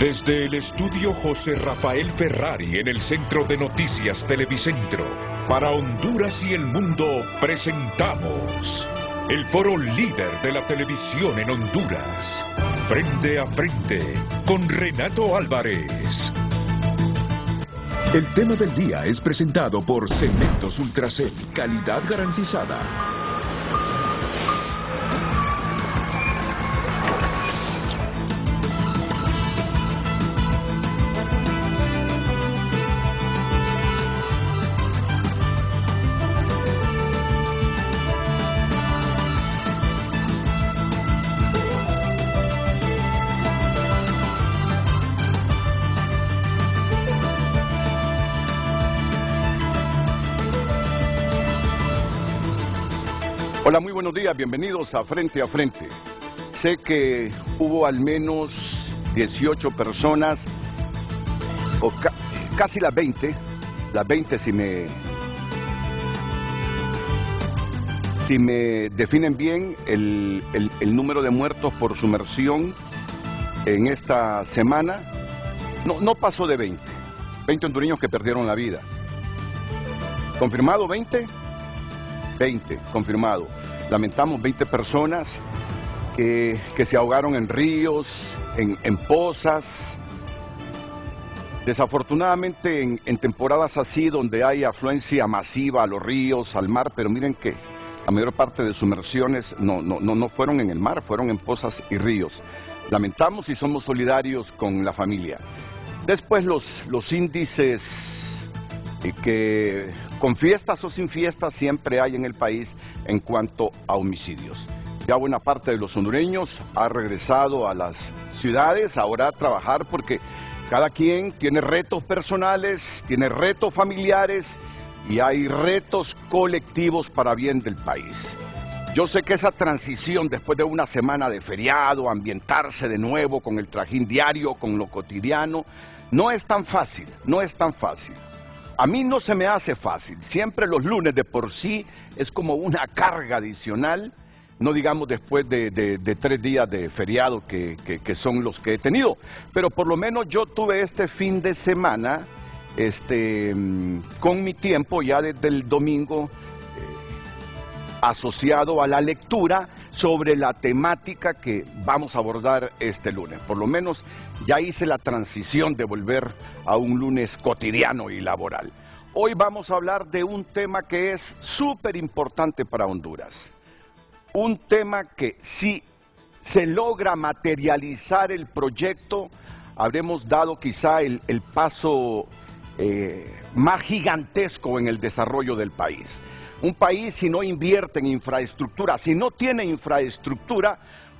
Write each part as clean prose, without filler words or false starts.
Desde el estudio José Rafael Ferrari en el Centro de Noticias Televicentro, para Honduras y el mundo presentamos el foro líder de la televisión en Honduras, Frente a Frente, con Renato Álvarez. El tema del día es presentado por Cementos Ultracel, calidad garantizada. Hola, muy buenos días, bienvenidos a Frente a Frente. Sé que hubo al menos 18 personas, o casi las 20 si me definen bien el número de muertos por sumersión en esta semana. No pasó de 20 hondureños que perdieron la vida. ¿Confirmado 20? 20, confirmado. Lamentamos 20 personas que se ahogaron en ríos, en pozas. Desafortunadamente en temporadas así donde hay afluencia masiva a los ríos, al mar, pero miren que la mayor parte de sumersiones no fueron en el mar, fueron en pozas y ríos. Lamentamos y somos solidarios con la familia. Después los índices que con fiestas o sin fiestas siempre hay en el país en cuanto a homicidios. Ya buena parte de los hondureños ha regresado a las ciudades ahora a trabajar porque cada quien tiene retos personales, tiene retos familiares y hay retos colectivos para bien del país. Yo sé que esa transición después de una semana de feriado, ambientarse de nuevo con el trajín diario, con lo cotidiano, no es tan fácil. A mí no se me hace fácil, siempre los lunes de por sí es como una carga adicional, no digamos después de 3 días de feriado que son los que he tenido, pero por lo menos yo tuve este fin de semana con mi tiempo ya desde el domingo asociado a la lectura sobre la temática que vamos a abordar este lunes. Por lo menos ya hice la transición de volver a un lunes cotidiano y laboral. Hoy vamos a hablar de un tema que es súper importante para Honduras. Un tema que si se logra materializar el proyecto, habremos dado quizá el paso más gigantesco en el desarrollo del país. Un país si no invierte en infraestructura, si no tiene infraestructura,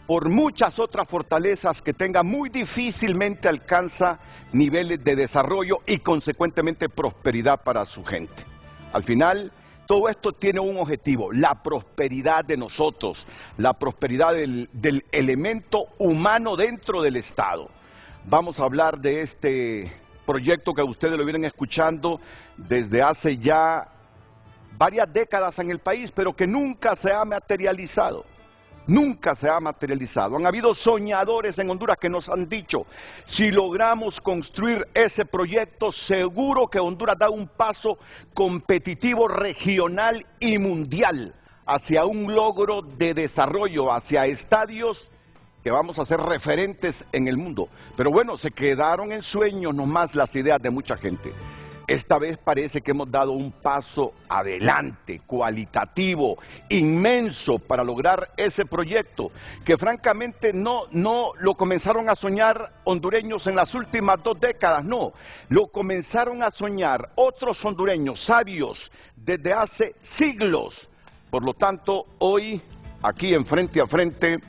por muchas otras fortalezas que tenga, muy difícilmente alcanza niveles de desarrollo y consecuentemente prosperidad para su gente. Al final, todo esto tiene un objetivo, la prosperidad de nosotros, la prosperidad del elemento humano dentro del Estado. Vamos a hablar de este proyecto que ustedes lo vienen escuchando desde hace ya varias décadas en el país, pero que nunca se ha materializado. Nunca se ha materializado. Han habido soñadores en Honduras que nos han dicho, si logramos construir ese proyecto, seguro que Honduras da un paso competitivo regional y mundial hacia un logro de desarrollo, hacia estadios que vamos a ser referentes en el mundo. Pero bueno, se quedaron en sueños nomás las ideas de mucha gente. Esta vez parece que hemos dado un paso adelante, cualitativo, inmenso para lograr ese proyecto, que francamente no lo comenzaron a soñar hondureños en las últimas 2 décadas, no, lo comenzaron a soñar otros hondureños sabios desde hace siglos. Por lo tanto, hoy, aquí en Frente a Frente,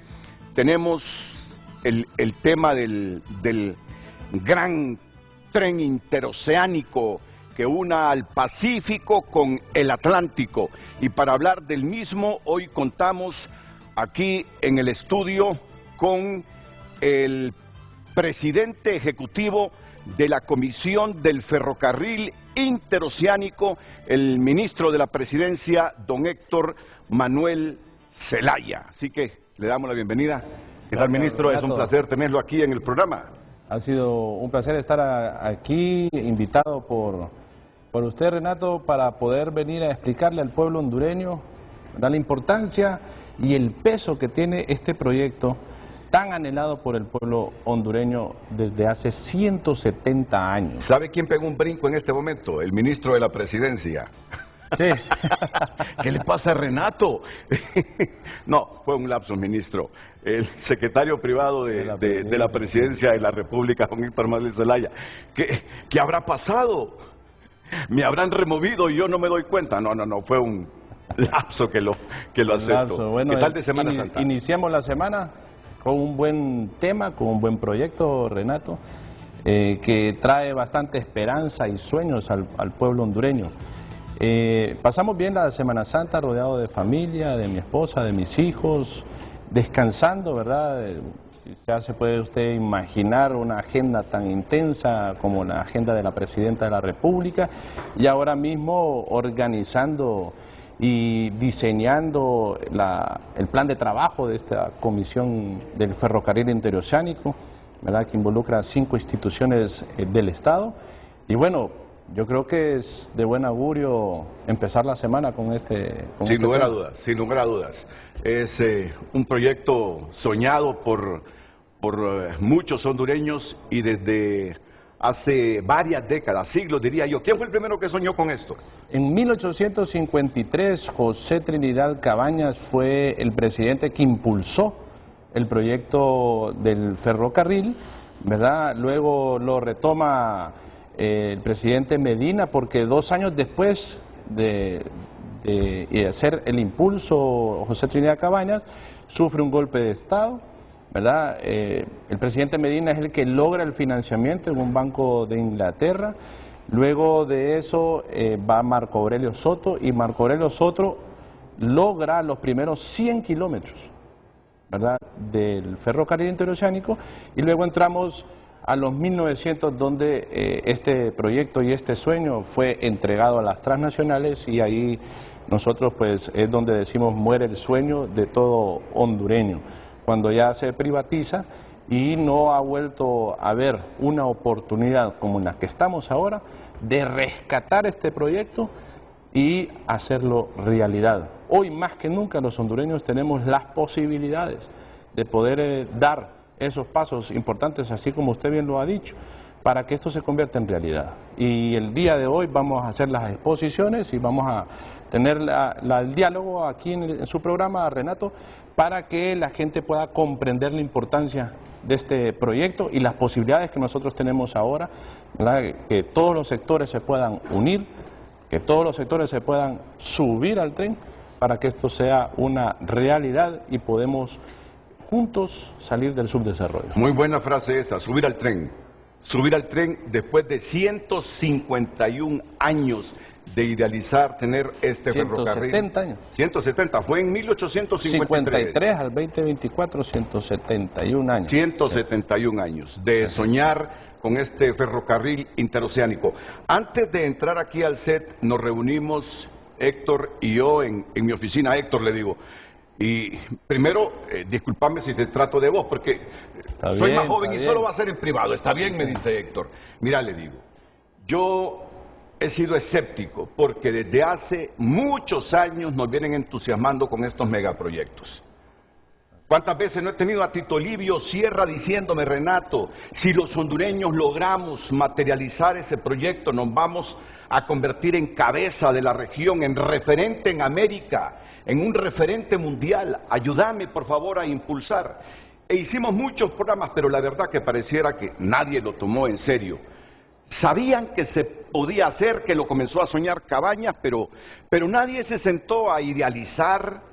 tenemos el tema del gran tren interoceánico que una al Pacífico con el Atlántico. Y para hablar del mismo, hoy contamos aquí en el estudio con el presidente ejecutivo de la Comisión del Ferrocarril Interoceánico, el ministro de la Presidencia, don Héctor Manuel Zelaya. Así que le damos la bienvenida. ¿Qué tal, ministro? Es un placer tenerlo aquí en el programa. Ha sido un placer estar aquí, invitado por usted, Renato, para poder venir a explicarle al pueblo hondureño la importancia y el peso que tiene este proyecto tan anhelado por el pueblo hondureño desde hace 170 años. ¿Sabe quién pegó un brinco en este momento? El ministro de la Presidencia. Sí. ¿Qué le pasa a Renato? No, fue un lapsus, ministro. El secretario privado de la Presidencia de la República, don Héctor Manuel Zelaya. ¿Qué habrá pasado? ¿Me habrán removido y yo no me doy cuenta? No, fue un lapso que lo acepto. Bueno, ¿qué tal de Semana Santa? Iniciamos la semana con un buen tema, con un buen proyecto, Renato, que trae bastante esperanza y sueños al pueblo hondureño. Pasamos bien la Semana Santa rodeado de familia, de mi esposa, de mis hijos, descansando, ¿verdad? Ya se puede usted imaginar una agenda tan intensa como la agenda de la Presidenta de la República, y ahora mismo organizando y diseñando el plan de trabajo de esta comisión del ferrocarril interoceánico, ¿verdad?, que involucra 5 instituciones del Estado. Y bueno, yo creo que es de buen augurio empezar la semana con este sin lugar a dudas, sin lugar a dudas. Es un proyecto soñado por muchos hondureños y desde hace varias décadas, siglos diría yo. ¿Quién fue el primero que soñó con esto? En 1853, José Trinidad Cabañas fue el presidente que impulsó el proyecto del ferrocarril, ¿verdad? Luego lo retoma el presidente Medina, porque 2 años después de hacer el impulso José Trinidad Cabañas, sufre un golpe de Estado, ¿verdad? El presidente Medina es el que logra el financiamiento en un banco de Inglaterra. Luego de eso va Marco Aurelio Soto, y Marco Aurelio Soto logra los primeros 100 kilómetros, ¿verdad?, del ferrocarril interoceánico, y luego entramos a los 1900, donde este proyecto y este sueño fue entregado a las transnacionales, y ahí nosotros pues es donde decimos muere el sueño de todo hondureño, cuando ya se privatiza y no ha vuelto a haber una oportunidad como en la que estamos ahora de rescatar este proyecto y hacerlo realidad. Hoy más que nunca los hondureños tenemos las posibilidades de poder dar esos pasos importantes, así como usted bien lo ha dicho, para que esto se convierta en realidad. Y el día de hoy vamos a hacer las exposiciones y vamos a tener el diálogo aquí en su programa, Renato, para que la gente pueda comprender la importancia de este proyecto y las posibilidades que nosotros tenemos ahora, ¿verdad?, que todos los sectores se puedan unir, que todos los sectores se puedan subir al tren para que esto sea una realidad y podemos juntos salir del subdesarrollo. Muy buena frase esa, subir al tren. Subir al tren después de 151 años de idealizar tener este ferrocarril. 170 años. 170, fue en 1853. 53 al 2024, 171 años. 171 años de soñar con este ferrocarril interoceánico. Antes de entrar aquí al set, nos reunimos Héctor y yo en mi oficina. Héctor, le digo, y primero, discúlpame si te trato de vos, porque soy más joven y solo va a ser en privado. Está bien, me dice Héctor. Mira, le digo, yo he sido escéptico porque desde hace muchos años nos vienen entusiasmando con estos megaproyectos. ¿Cuántas veces no he tenido a Tito Livio Sierra diciéndome, Renato, si los hondureños logramos materializar ese proyecto, nos vamos a convertir en cabeza de la región, en referente en América, en un referente mundial, ayúdame por favor a impulsar? E hicimos muchos programas, pero la verdad que pareciera que nadie lo tomó en serio. Sabían que se podía hacer, que lo comenzó a soñar Cabañas, pero nadie se sentó a idealizar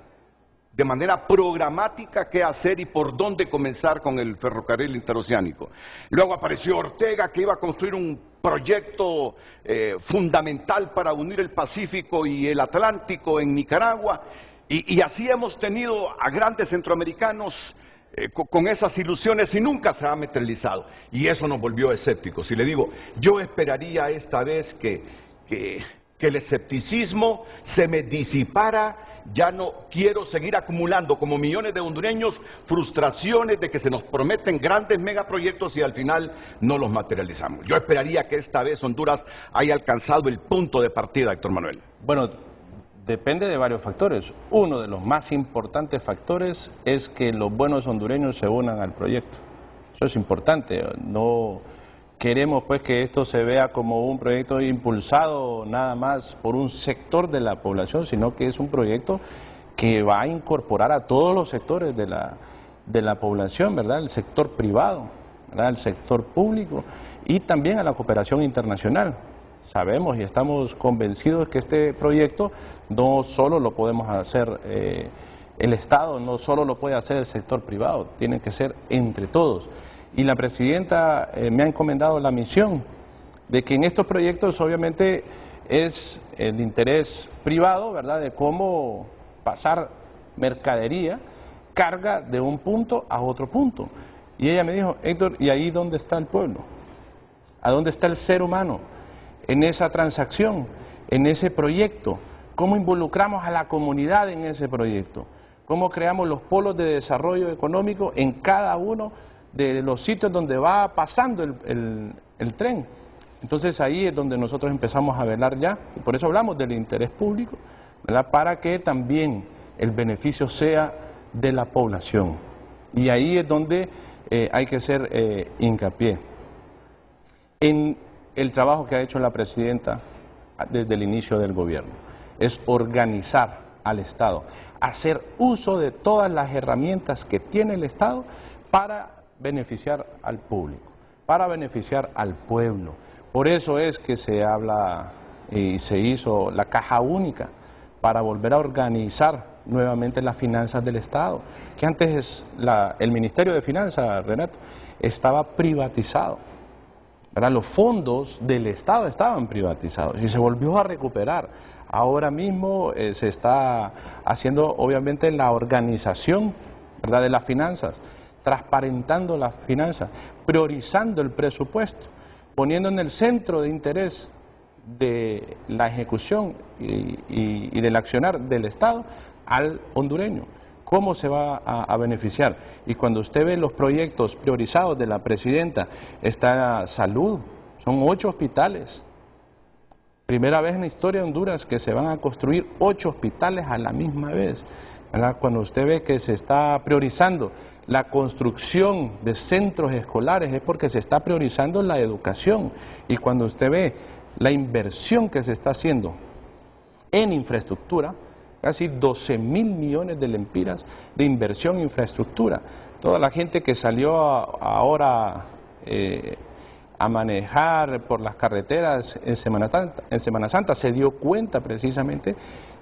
de manera programática qué hacer y por dónde comenzar con el ferrocarril interoceánico. Luego apareció Ortega, que iba a construir un proyecto fundamental para unir el Pacífico y el Atlántico en Nicaragua, y así hemos tenido a grandes centroamericanos con esas ilusiones y nunca se ha materializado, y eso nos volvió escépticos. Y le digo, yo esperaría esta vez que el escepticismo se me disipara ya no quiero seguir acumulando como millones de hondureños frustraciones de que se nos prometen grandes megaproyectos y al final no los materializamos. Yo esperaría que esta vez Honduras haya alcanzado el punto de partida, Héctor Manuel. Bueno, depende de varios factores. Uno de los más importantes factores es que los buenos hondureños se unan al proyecto. Eso es importante. No queremos pues que esto se vea como un proyecto impulsado nada más por un sector de la población, sino que es un proyecto que va a incorporar a todos los sectores de la población, ¿verdad? El sector privado, ¿verdad? El sector público y también a la cooperación internacional. Sabemos y estamos convencidos que este proyecto no solo lo podemos hacer el Estado, no solo lo puede hacer el sector privado, tiene que ser entre todos. Y la presidenta me ha encomendado la misión de que en estos proyectos obviamente es el interés privado, ¿verdad?, de cómo pasar mercadería, carga de un punto a otro punto. Y ella me dijo, Héctor, ¿y ahí dónde está el pueblo? ¿A dónde está el ser humano en esa transacción, en ese proyecto? ¿Cómo involucramos a la comunidad en ese proyecto? ¿Cómo creamos los polos de desarrollo económico en cada uno de los sitios donde va pasando el tren? Entonces ahí es donde nosotros empezamos a velar ya, y por eso hablamos del interés público, ¿verdad?, para que también el beneficio sea de la población. Y ahí es donde hay que hacer hincapié en el trabajo que ha hecho la presidenta desde el inicio del gobierno. Es organizar al Estado, hacer uso de todas las herramientas que tiene el Estado para beneficiar al público, para beneficiar al pueblo. Por eso es que se habla y se hizo la caja única, para volver a organizar nuevamente las finanzas del Estado, que antes el Ministerio de Finanzas, Renato, estaba privatizado, ¿verdad? Los fondos del Estado estaban privatizados y se volvió a recuperar. Ahora mismo se está haciendo obviamente la organización, ¿verdad?, de las finanzas, transparentando las finanzas, priorizando el presupuesto, poniendo en el centro de interés de la ejecución y del accionar del Estado al hondureño. ¿Cómo se va a beneficiar? Y cuando usted ve los proyectos priorizados de la presidenta, está salud, son 8 hospitales. Primera vez en la historia de Honduras que se van a construir 8 hospitales a la misma vez, ¿verdad? Cuando usted ve que se está priorizando la construcción de centros escolares, es porque se está priorizando la educación. Y cuando usted ve la inversión que se está haciendo en infraestructura, casi 12.000 millones de lempiras de inversión en infraestructura. Toda la gente que salió ahora a manejar por las carreteras en Semana Santa se dio cuenta precisamente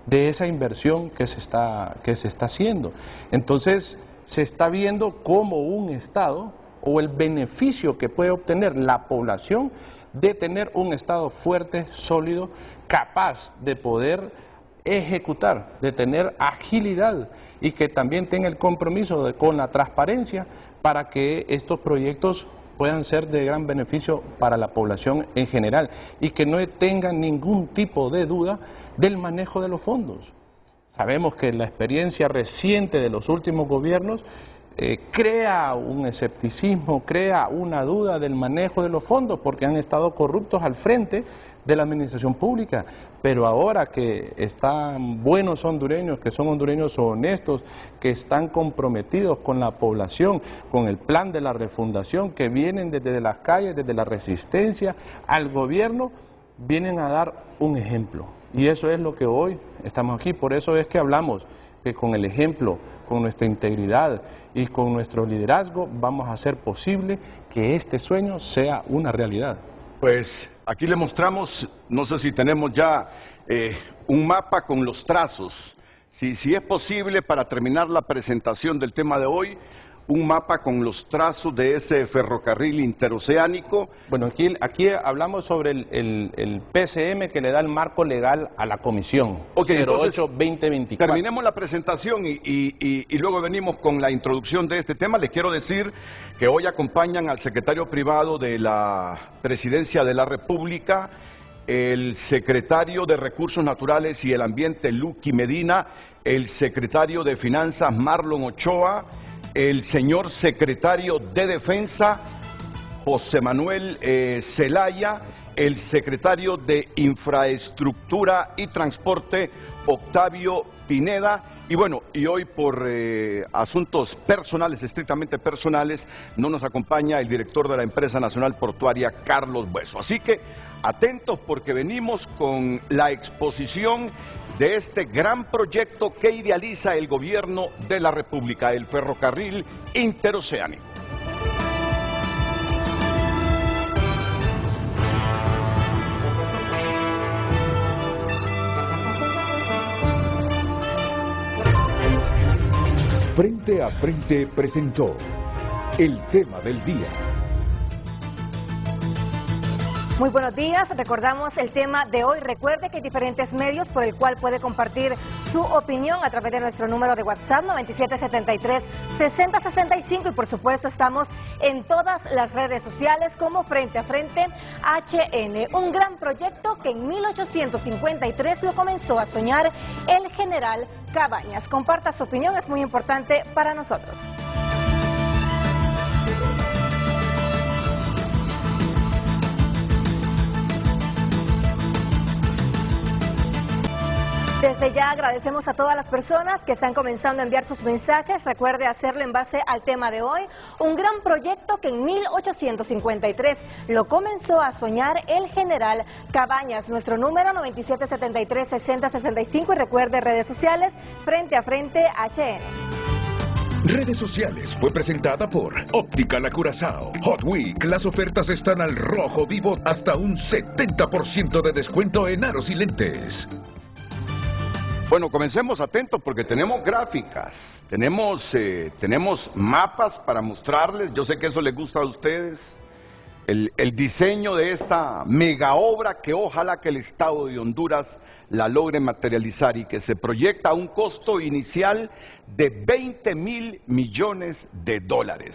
de esa inversión que se está haciendo. Entonces se está viendo como un Estado o el beneficio que puede obtener la población de tener un Estado fuerte, sólido, capaz de poder ejecutar, de tener agilidad y que también tenga el compromiso con la transparencia para que estos proyectos puedan ser de gran beneficio para la población en general y que no tengan ningún tipo de duda del manejo de los fondos. Sabemos que la experiencia reciente de los últimos gobiernos crea un escepticismo, crea una duda del manejo de los fondos porque han estado corruptos al frente de la administración pública, pero ahora que están buenos hondureños, que son hondureños honestos, que están comprometidos con la población, con el plan de la refundación, que vienen desde las calles, desde la resistencia al gobierno, vienen a dar un ejemplo. Y eso es lo que hoy estamos aquí, por eso es que hablamos que con el ejemplo, con nuestra integridad y con nuestro liderazgo vamos a hacer posible que este sueño sea una realidad. Pues aquí le mostramos, no sé si tenemos ya un mapa con los trazos, si es posible para terminar la presentación del tema de hoy, un mapa con los trazos de ese ferrocarril interoceánico. Bueno, aquí hablamos sobre el PCM que le da el marco legal a la comisión, 08-2024. Terminemos la presentación y luego venimos con la introducción de este tema. Les quiero decir que hoy acompañan al secretario privado de la Presidencia de la República el secretario de Recursos Naturales y el Ambiente, Luqui Medina, el secretario de Finanzas, Marlon Ochoa, el señor secretario de Defensa, José Manuel Zelaya, el secretario de Infraestructura y Transporte, Octavio Pineda, y bueno, y hoy por asuntos personales, estrictamente personales, no nos acompaña el director de la Empresa Nacional Portuaria, Carlos Bueso. Así que atentos porque venimos con la exposición de este gran proyecto que idealiza el gobierno de la República, el ferrocarril interoceánico. Frente a Frente presentó el tema del día. Muy buenos días, recordamos el tema de hoy. Recuerde que hay diferentes medios por el cual puede compartir su opinión a través de nuestro número de WhatsApp 9773-6065 y por supuesto estamos en todas las redes sociales como Frente a Frente HN. Un gran proyecto que en 1853 lo comenzó a soñar el general Cabañas. Comparta su opinión, es muy importante para nosotros. Desde ya agradecemos a todas las personas que están comenzando a enviar sus mensajes. Recuerde hacerlo en base al tema de hoy. Un gran proyecto que en 1853 lo comenzó a soñar el general Cabañas. Nuestro número 9773-6065 y recuerde redes sociales Frente a Frente HN. Redes sociales fue presentada por Óptica La Curazao. Hot Week, las ofertas están al rojo vivo, hasta un 70% de descuento en aros y lentes. Bueno, comencemos atentos porque tenemos gráficas, tenemos mapas para mostrarles. Yo sé que eso les gusta a ustedes, el diseño de esta mega obra que ojalá que el Estado de Honduras la logre materializar y que se proyecta a un costo inicial de 20.000 millones de dólares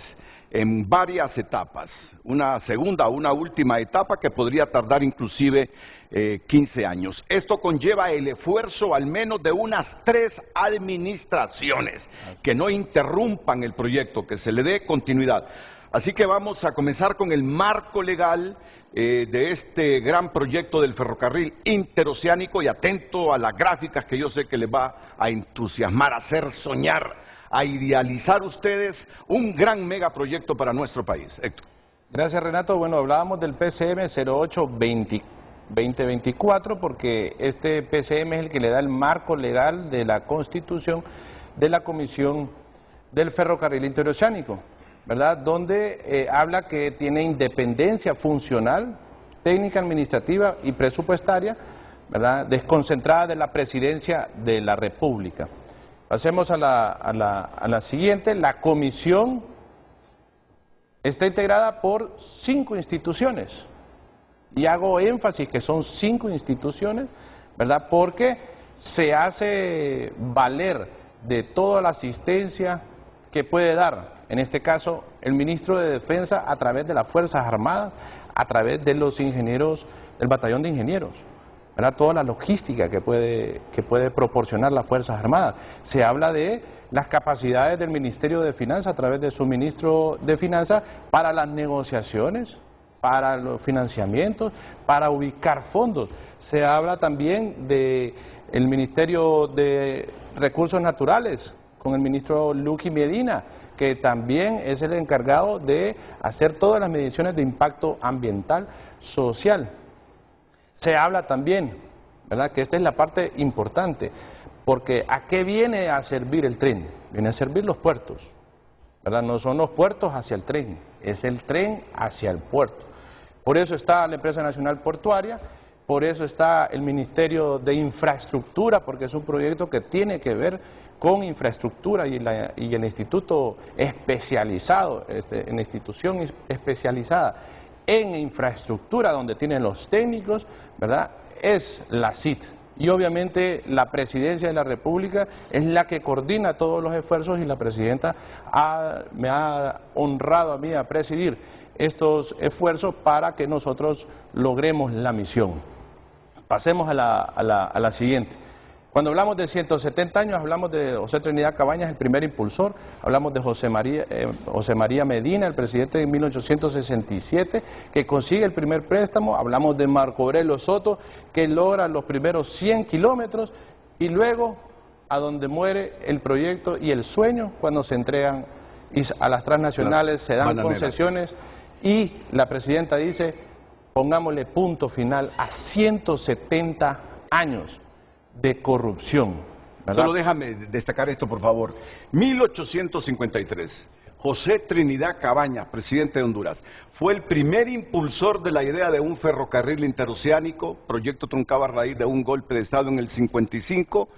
en varias etapas, una segunda o una última etapa que podría tardar inclusive 15 años. Esto conlleva el esfuerzo al menos de unas 3 administraciones que no interrumpan el proyecto, que se le dé continuidad. Así que vamos a comenzar con el marco legal de este gran proyecto del ferrocarril interoceánico y atento a las gráficas que yo sé que les va a entusiasmar, a hacer soñar, a idealizar ustedes un gran megaproyecto para nuestro país. Héctor. Gracias, Renato. Bueno, hablábamos del PCM 08-2024 porque este PCM es el que le da el marco legal de la constitución de la Comisión del Ferrocarril Interoceánico, ¿verdad? Donde habla que tiene independencia funcional, técnica, administrativa y presupuestaria, ¿verdad? Desconcentrada de la Presidencia de la República. Pasemos a la siguiente. La comisión está integrada por 5 instituciones. Y hago énfasis que son 5 instituciones, ¿verdad? Porque se hace valer de toda la asistencia que puede dar, en este caso, el ministro de Defensa a través de las Fuerzas Armadas, a través de los ingenieros, del batallón de ingenieros, ¿verdad? Toda la logística que puede proporcionar las Fuerzas Armadas. Se habla de las capacidades del Ministerio de Finanzas a través de su ministro de Finanzas para las negociaciones, para los financiamientos, para ubicar fondos. Se habla también de el Ministerio de Recursos Naturales con el ministro Luqui Medina, que también es el encargado de hacer todas las mediciones de impacto ambiental, social. Se habla también, ¿verdad?, que esta es la parte importante, porque ¿a qué viene a servir el tren? Viene a servir los puertos, ¿verdad? No son los puertos hacia el tren, es el tren hacia el puerto. Por eso está la Empresa Nacional Portuaria, por eso está el Ministerio de Infraestructura, porque es un proyecto que tiene que ver con infraestructura y el instituto especializado, en institución especializada en infraestructura, donde tienen los técnicos, ¿verdad?, es la CIT. Y obviamente la Presidencia de la República es la que coordina todos los esfuerzos y la Presidenta me ha honrado a mí a presidir estos esfuerzos para que nosotros logremos la misión. Pasemos a la siguiente. Cuando hablamos de 170 años, hablamos de José Trinidad Cabañas, el primer impulsor, hablamos de José María Medina, el presidente de 1867, que consigue el primer préstamo, hablamos de Marco Aurelio Soto, que logra los primeros 100 kilómetros, y luego a donde muere el proyecto y el sueño cuando se entregan a las transnacionales, se dan concesiones, y la presidenta dice, pongámosle punto final a 170 años de corrupción, ¿verdad? Solo déjame destacar esto, por favor. 1853, José Trinidad Cabañas, presidente de Honduras, fue el primer impulsor de la idea de un ferrocarril interoceánico, proyecto truncado a raíz de un golpe de Estado en el 55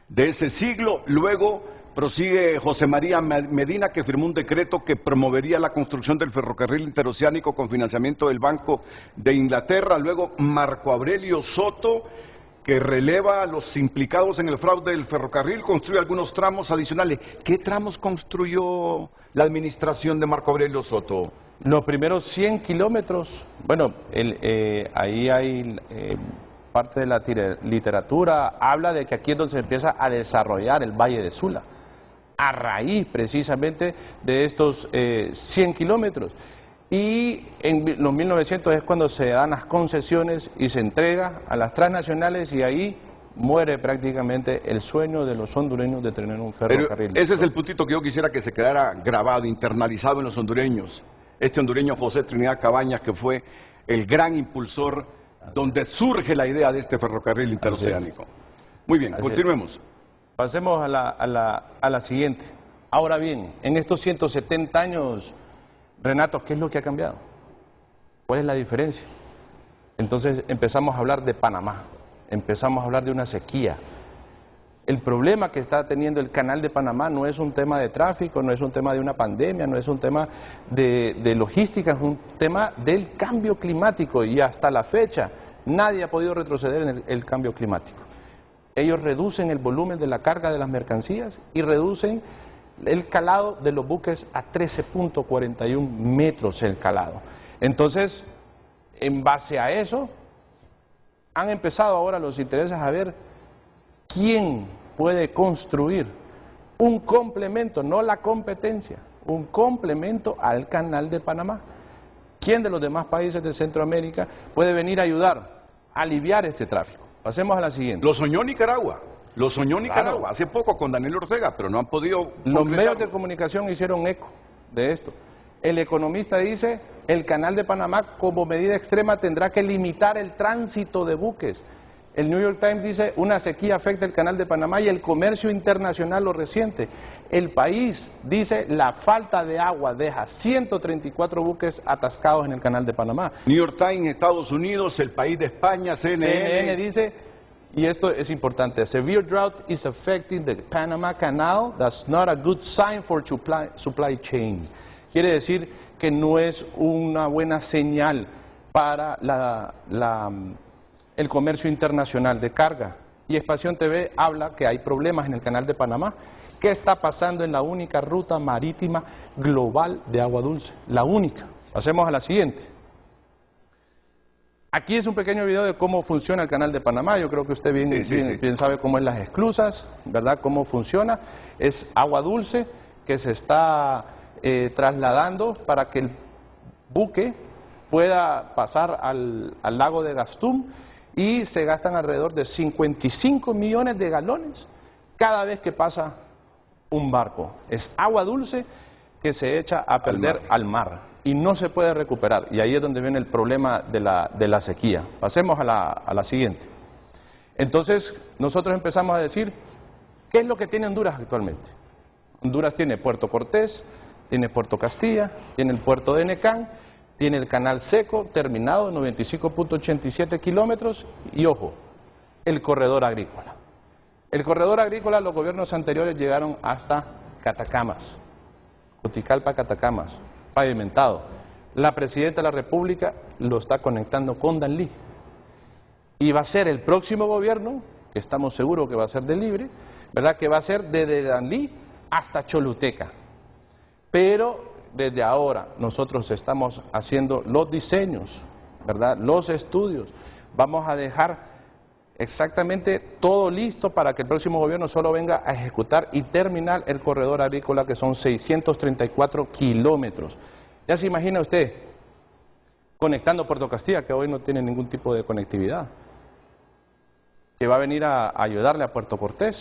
de ese siglo. Luego prosigue José María Medina, que firmó un decreto que promovería la construcción del ferrocarril interoceánico con financiamiento del Banco de Inglaterra. Luego Marco Aurelio Soto, que releva a los implicados en el fraude del ferrocarril, construye algunos tramos adicionales. ¿Qué tramos construyó la administración de Marco Aurelio Soto? Los primeros 100 kilómetros, bueno, ahí hay parte de la literatura, habla de que aquí es donde se empieza a desarrollar el Valle de Sula, a raíz precisamente de estos 100 kilómetros. Y en los 1900 es cuando se dan las concesiones y se entrega a las transnacionales, y ahí muere prácticamente el sueño de los hondureños de tener un ferrocarril. Pero ese es el puntito que yo quisiera que se quedara grabado, internalizado en los hondureños. Este hondureño José Trinidad Cabañas, que fue el gran impulsor donde surge la idea de este ferrocarril interoceánico. Muy bien, continuemos. Pasemos a la siguiente. Ahora bien, en estos 170 años, Renato, ¿qué es lo que ha cambiado? ¿Cuál es la diferencia? Entonces empezamos a hablar de Panamá, empezamos a hablar de una sequía. El problema que está teniendo el canal de Panamá no es un tema de tráfico, no es un tema de una pandemia, no es un tema de logística, es un tema del cambio climático, y hasta la fecha nadie ha podido retroceder en el cambio climático. Ellos reducen el volumen de la carga de las mercancías y reducen el calado de los buques a 13.41 metros el calado. Entonces, en base a eso, han empezado ahora los intereses a ver quién puede construir un complemento, no la competencia, un complemento al canal de Panamá. ¿Quién de los demás países de Centroamérica puede venir a ayudar a aliviar este tráfico? Pasemos a la siguiente. Lo soñó Nicaragua. Lo soñó Nicaragua hace poco con Daniel Ortega, pero no han podido... Los medios de comunicación hicieron eco de esto. El Economista dice, el canal de Panamá como medida extrema tendrá que limitar el tránsito de buques. El New York Times dice, una sequía afecta el canal de Panamá y el comercio internacional lo resiente. El País dice, la falta de agua deja 134 buques atascados en el canal de Panamá. New York Times, Estados Unidos, El País de España, CNN dice... Y esto es importante, severe drought is affecting the Panama Canal, that's not a good sign for supply chain. Quiere decir que no es una buena señal para el comercio internacional de carga. Y Expansión TV habla que hay problemas en el canal de Panamá. ¿Qué está pasando en la única ruta marítima global de agua dulce? La única. Pasemos a la siguiente. Aquí es un pequeño video de cómo funciona el canal de Panamá. Yo creo que usted bien sabe cómo es las esclusas, ¿verdad? Cómo funciona. Es agua dulce que se está trasladando para que el buque pueda pasar al lago de Gatún, y se gastan alrededor de 55 millones de galones cada vez que pasa un barco. Es agua dulce que se echa a perder al mar. Y no se puede recuperar, y ahí es donde viene el problema de la sequía. Pasemos a la siguiente. Entonces, nosotros empezamos a decir, ¿qué es lo que tiene Honduras actualmente? Honduras tiene Puerto Cortés, tiene Puerto Castilla, tiene el puerto de Necán, tiene el canal seco terminado, 95.87 kilómetros, y ojo, el corredor agrícola. El corredor agrícola, los gobiernos anteriores llegaron hasta Catacamas, Juticalpa, Catacamas, pavimentado. La Presidenta de la República lo está conectando con Danlí. Y va a ser el próximo gobierno, que estamos seguros que va a ser de Libre, ¿verdad? Que va a ser desde Danlí hasta Choluteca. Pero desde ahora nosotros estamos haciendo los diseños, ¿verdad? Los estudios. Vamos a dejar exactamente todo listo para que el próximo gobierno solo venga a ejecutar y terminar el corredor agrícola, que son 634 kilómetros. Ya se imagina usted, conectando Puerto Castilla, que hoy no tiene ningún tipo de conectividad, que va a venir a ayudarle a Puerto Cortés.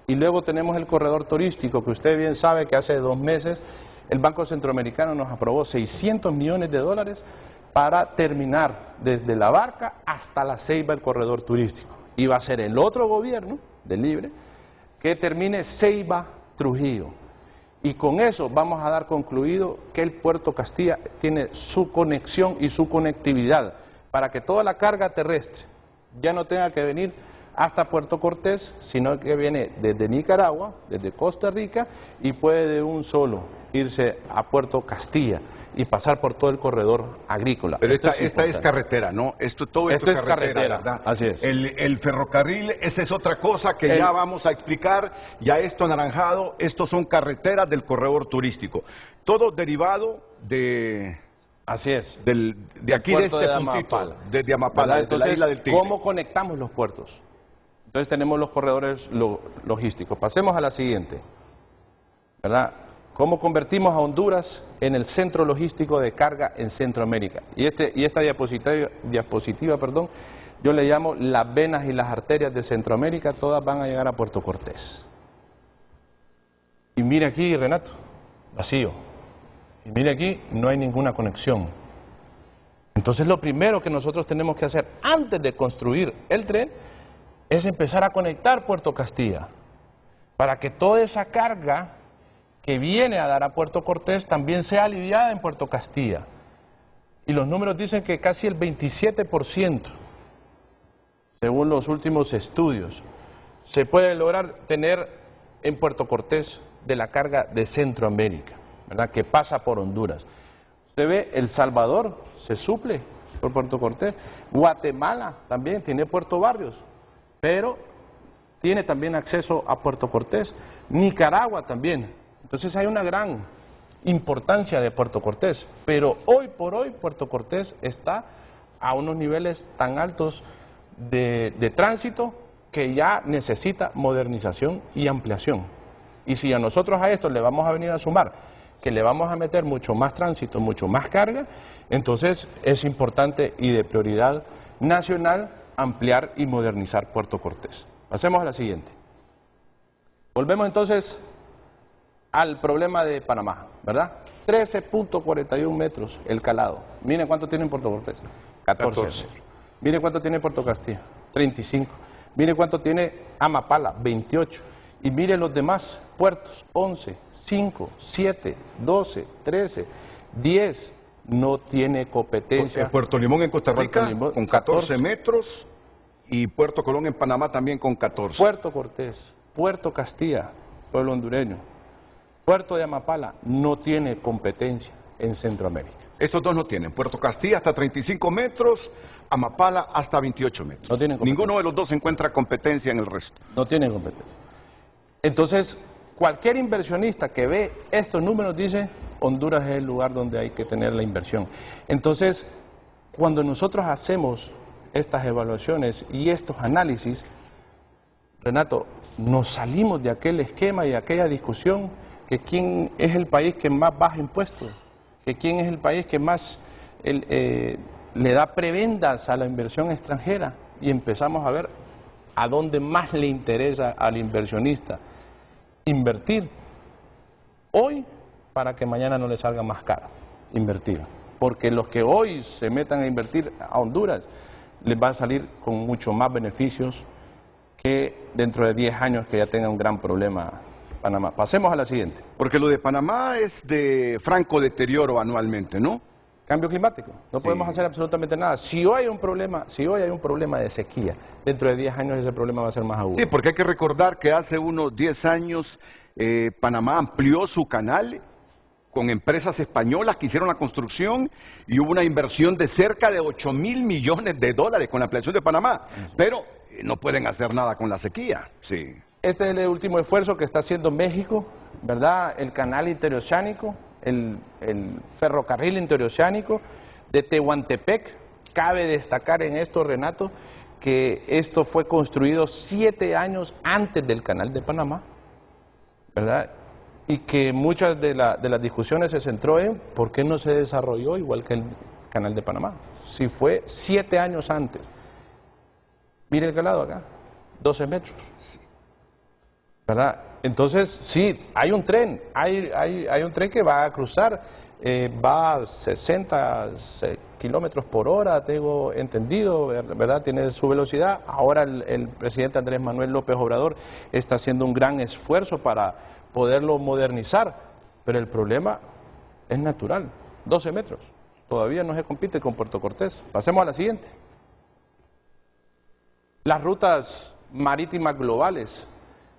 Y luego tenemos el corredor turístico, que usted bien sabe que hace 2 meses el Banco Centroamericano nos aprobó $600 millones para terminar desde La Barca hasta La Ceiba el corredor turístico. Y va a ser el otro gobierno de Libre que termine Ceiba-Trujillo. Y con eso vamos a dar concluido que el Puerto Castilla tiene su conexión y su conectividad para que toda la carga terrestre ya no tenga que venir hasta Puerto Cortés, sino que viene desde Nicaragua, desde Costa Rica, y puede de un solo irse a Puerto Castilla y pasar por todo el corredor agrícola. Pero esta es carretera, ¿no? Todo esto es carretera, ¿verdad? Así es. El ferrocarril, esa es otra cosa que ya vamos a explicar. Ya esto anaranjado, estos son carreteras del corredor turístico. Todo derivado de... Así es. De aquí, de este puntito, desde Amapala, desde la isla del Tigre. ¿Cómo conectamos los puertos? Entonces tenemos los corredores logísticos. Pasemos a la siguiente, ¿verdad? ¿Cómo convertimos a Honduras en el centro logístico de carga en Centroamérica? Y esta diapositiva, yo le llamo las venas y las arterias de Centroamérica, todas van a llegar a Puerto Cortés. Y mire aquí, Renato, vacío. Y mire aquí, no hay ninguna conexión. Entonces lo primero que nosotros tenemos que hacer antes de construir el tren es empezar a conectar Puerto Castilla, para que toda esa carga que viene a dar a Puerto Cortés también sea aliviada en Puerto Castilla. Y los números dicen que casi el 27%, según los últimos estudios, se puede lograr tener en Puerto Cortés de la carga de Centroamérica, ¿verdad?, que pasa por Honduras. Usted ve, El Salvador se suple por Puerto Cortés, Guatemala también tiene Puerto Barrios, pero tiene también acceso a Puerto Cortés, Nicaragua también. Entonces hay una gran importancia de Puerto Cortés, pero hoy por hoy Puerto Cortés está a unos niveles tan altos de tránsito que ya necesita modernización y ampliación. Y si a nosotros a esto le vamos a venir a sumar que le vamos a meter mucho más tránsito, mucho más carga, entonces es importante y de prioridad nacional ampliar y modernizar Puerto Cortés. Pasemos a la siguiente. Volvemos entonces al problema de Panamá, ¿verdad? 13.41 metros el calado. Miren cuánto tiene en Puerto Cortés. 14. Miren cuánto tiene Puerto Castilla. 35. Miren cuánto tiene Amapala. 28. Y miren los demás puertos. 11, 5, 7, 12, 13, 10. No tiene competencia. Puerto Limón en Costa Rica con 14 metros y Puerto Colón en Panamá también con 14. Puerto Cortés, Puerto Castilla, pueblo hondureño, Puerto de Amapala no tiene competencia en Centroamérica. Estos dos no tienen. Puerto Castilla hasta 35 metros, Amapala hasta 28 metros. No tienen competencia. Ninguno de los dos encuentra competencia en el resto. No tienen competencia. Entonces, cualquier inversionista que ve estos números dice, Honduras es el lugar donde hay que tener la inversión. Entonces, cuando nosotros hacemos estas evaluaciones y estos análisis, Renato, nos salimos de aquel esquema y de aquella discusión que quién es el país que más baja impuestos, que quién es el país que más le da prebendas a la inversión extranjera, y empezamos a ver a dónde más le interesa al inversionista invertir hoy para que mañana no le salga más caro invertir, porque los que hoy se metan a invertir a Honduras les va a salir con mucho más beneficios que dentro de 10 años que ya tenga un gran problema Panamá. Pasemos a la siguiente. Porque lo de Panamá es de franco deterioro anualmente, ¿no? Cambio climático. No podemos hacer absolutamente nada. Si hoy hay un problema de sequía, dentro de 10 años ese problema va a ser más agudo. Sí, porque hay que recordar que hace unos 10 años Panamá amplió su canal con empresas españolas que hicieron la construcción y hubo una inversión de cerca de $8.000 millones con la ampliación de Panamá. Pero no pueden hacer nada con la sequía. Sí. Este es el último esfuerzo que está haciendo México, ¿verdad? El canal interoceánico, el ferrocarril interoceánico de Tehuantepec. Cabe destacar en esto, Renato, que esto fue construido 7 años antes del Canal de Panamá, ¿verdad? Y que muchas de las discusiones se centró en por qué no se desarrolló igual que el Canal de Panamá, si fue 7 años antes. Mire el calado acá, 12 metros, ¿verdad? Entonces, sí, hay un tren, hay un tren que va a cruzar, va a 60 kilómetros por hora, tengo entendido, ¿verdad? Tiene su velocidad. Ahora el presidente Andrés Manuel López Obrador está haciendo un gran esfuerzo para poderlo modernizar, pero el problema es natural, 12 metros. Todavía no se compite con Puerto Cortés. Pasemos a la siguiente. Las rutas marítimas globales.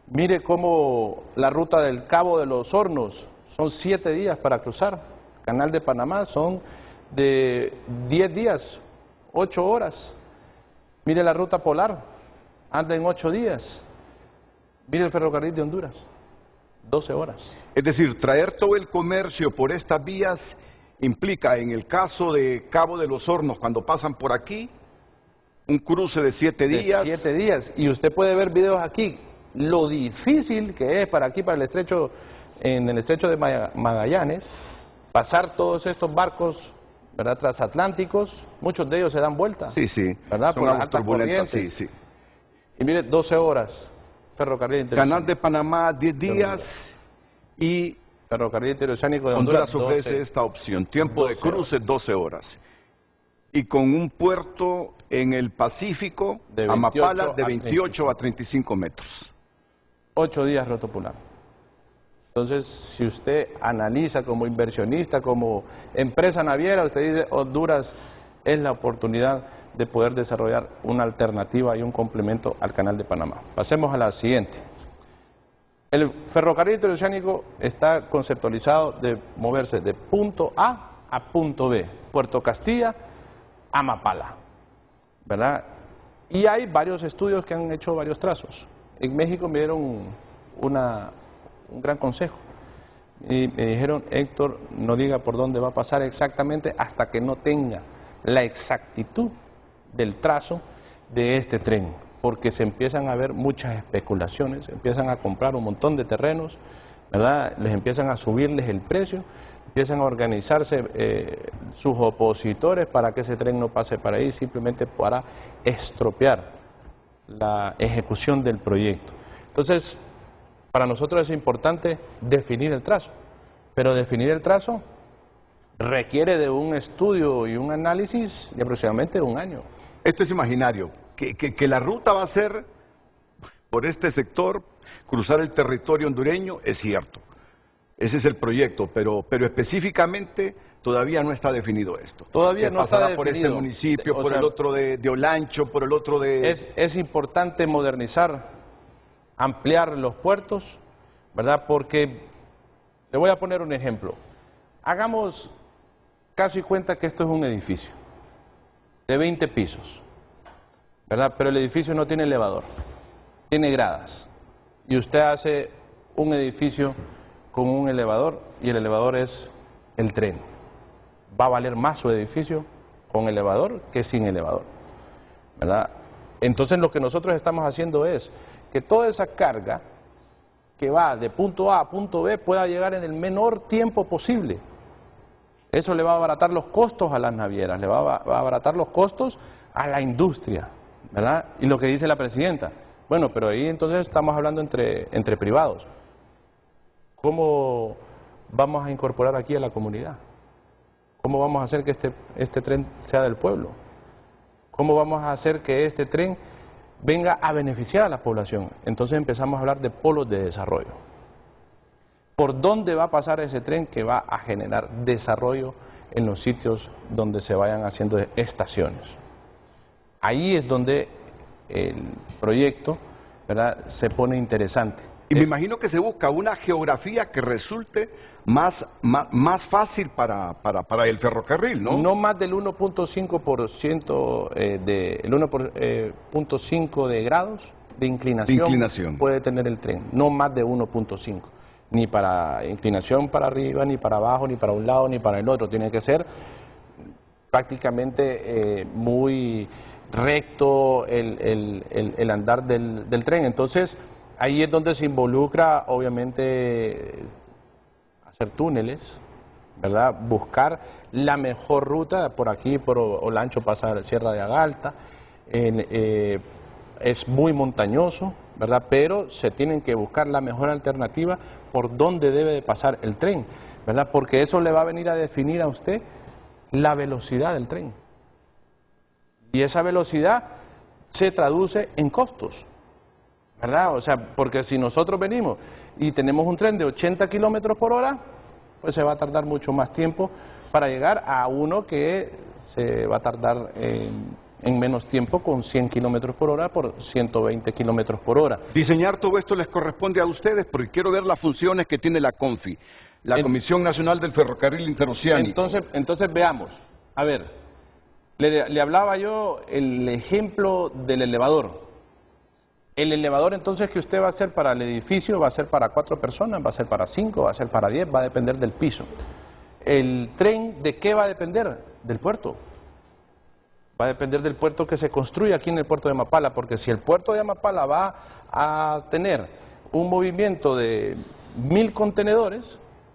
Mire cómo la ruta del Cabo de los Hornos son 7 días para cruzar. Canal de Panamá son de 10 días, 8 horas. Mire la ruta polar, anda en 8 días. Mire el ferrocarril de Honduras, 12 horas. Es decir, traer todo el comercio por estas vías implica, en el caso de Cabo de los Hornos, cuando pasan por aquí, un cruce de 7 días. 7 días. Y usted puede ver videos aquí, lo difícil que es para aquí, para el estrecho, en el estrecho de Magallanes, pasar todos estos barcos, ¿verdad?, transatlánticos, muchos de ellos se dan vuelta. Sí, sí. ¿Verdad? Son por las altas turbulentas, corrientes. sí, sí. Y mire, 12 horas, ferrocarril interoceánico. Canal de Panamá, 10 días, y ferrocarril interoceánico de Honduras Honduras ofrece esta opción, tiempo de 12 cruce 12 horas. Y con un puerto en el Pacífico, De 28 Amapala, de a 28 a 35 metros. 8 días rotopolar. Entonces, si usted analiza como inversionista, como empresa naviera, usted dice Honduras es la oportunidad de poder desarrollar una alternativa y un complemento al Canal de Panamá. Pasemos a la siguiente. El ferrocarril interoceánico está conceptualizado de moverse de punto A a punto B, Puerto Castilla a Mapala, ¿verdad? Y hay varios estudios que han hecho varios trazos. En México me dieron un gran consejo y me dijeron, Héctor, no diga por dónde va a pasar exactamente hasta que no tenga la exactitud del trazo de este tren, porque se empiezan a ver muchas especulaciones, empiezan a comprar un montón de terrenos, ¿verdad? Les empiezan a subirles el precio, empiezan a organizarse sus opositores para que ese tren no pase para ahí, simplemente para estropear la ejecución del proyecto. Entonces, para nosotros es importante definir el trazo, pero definir el trazo requiere de un estudio y un análisis de aproximadamente 1 año. Esto es imaginario, que la ruta va a ser por este sector, cruzar el territorio hondureño, es cierto. Ese es el proyecto, pero específicamente todavía no está definido esto. Todavía no está definido. Por este municipio, por el otro de Olancho, por el otro de... Es importante modernizar, ampliar los puertos, ¿verdad? Porque, le voy a poner un ejemplo. Hagamos casi cuenta que esto es un edificio de 20 pisos, ¿verdad? Pero el edificio no tiene elevador, tiene gradas. Y usted hace un edificio con un elevador y el elevador es el tren. Va a valer más su edificio con elevador que sin elevador, ¿verdad? Entonces lo que nosotros estamos haciendo es que toda esa carga que va de punto A a punto B pueda llegar en el menor tiempo posible. Eso le va a abaratar los costos a las navieras, le va a abaratar los costos a la industria, ¿verdad? Y lo que dice la presidenta, bueno, pero ahí entonces estamos hablando entre privados. ¿Cómo vamos a incorporar aquí a la comunidad? ¿Cómo vamos a hacer que este tren sea del pueblo? ¿Cómo vamos a hacer que este tren venga a beneficiar a la población? Entonces empezamos a hablar de polos de desarrollo. ¿Por dónde va a pasar ese tren que va a generar desarrollo en los sitios donde se vayan haciendo estaciones? Ahí es donde el proyecto, ¿verdad?, se pone interesante. Y me imagino que se busca una geografía que resulte más fácil para el ferrocarril, ¿no? No más del 1.5% el 1.5 de grados de inclinación puede tener el tren, no más de 1.5, ni para inclinación para arriba, ni para abajo, ni para un lado, ni para el otro. Tiene que ser prácticamente muy recto el andar del tren. Entonces, ahí es donde se involucra, obviamente, hacer túneles, ¿verdad? Buscar la mejor ruta, por aquí, por Olancho pasa Sierra de Agalta, es muy montañoso, ¿verdad? Pero se tienen que buscar la mejor alternativa por dónde debe de pasar el tren, ¿verdad? Porque eso le va a venir a definir a usted la velocidad del tren. Y esa velocidad se traduce en costos, ¿verdad? O sea, porque si nosotros venimos y tenemos un tren de 80 kilómetros por hora, pues se va a tardar mucho más tiempo para llegar a uno que se va a tardar en menos tiempo con 100 kilómetros por hora por 120 kilómetros por hora. Diseñar todo esto les corresponde a ustedes porque quiero ver las funciones que tiene la CONFI, la Comisión Nacional del Ferrocarril Interoceánico. Entonces veamos, a ver, le hablaba yo el ejemplo del elevador. El elevador entonces que usted va a hacer para el edificio va a ser para 4 personas, va a ser para 5, va a ser para 10, va a depender del piso. El tren, ¿de qué va a depender? Del puerto. Va a depender del puerto que se construye aquí en el puerto de Amapala, porque si el puerto de Amapala va a tener un movimiento de 1000 contenedores,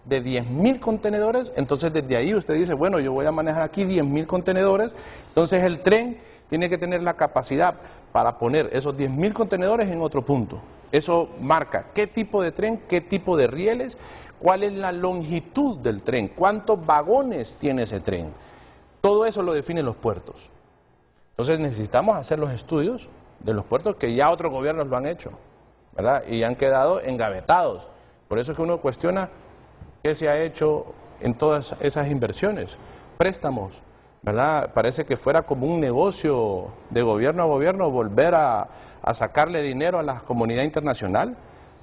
de 10.000 contenedores, entonces desde ahí usted dice, bueno, yo voy a manejar aquí 10.000 contenedores, entonces el tren tiene que tener la capacidad para poner esos 10.000 contenedores en otro punto. Eso marca qué tipo de tren, qué tipo de rieles, cuál es la longitud del tren, cuántos vagones tiene ese tren. Todo eso lo definen los puertos. Entonces necesitamos hacer los estudios de los puertos que ya otros gobiernos lo han hecho, ¿verdad? Y han quedado engavetados. Por eso es que uno cuestiona qué se ha hecho en todas esas inversiones, préstamos, ¿verdad? Parece que fuera como un negocio de gobierno a gobierno volver a sacarle dinero a la comunidad internacional,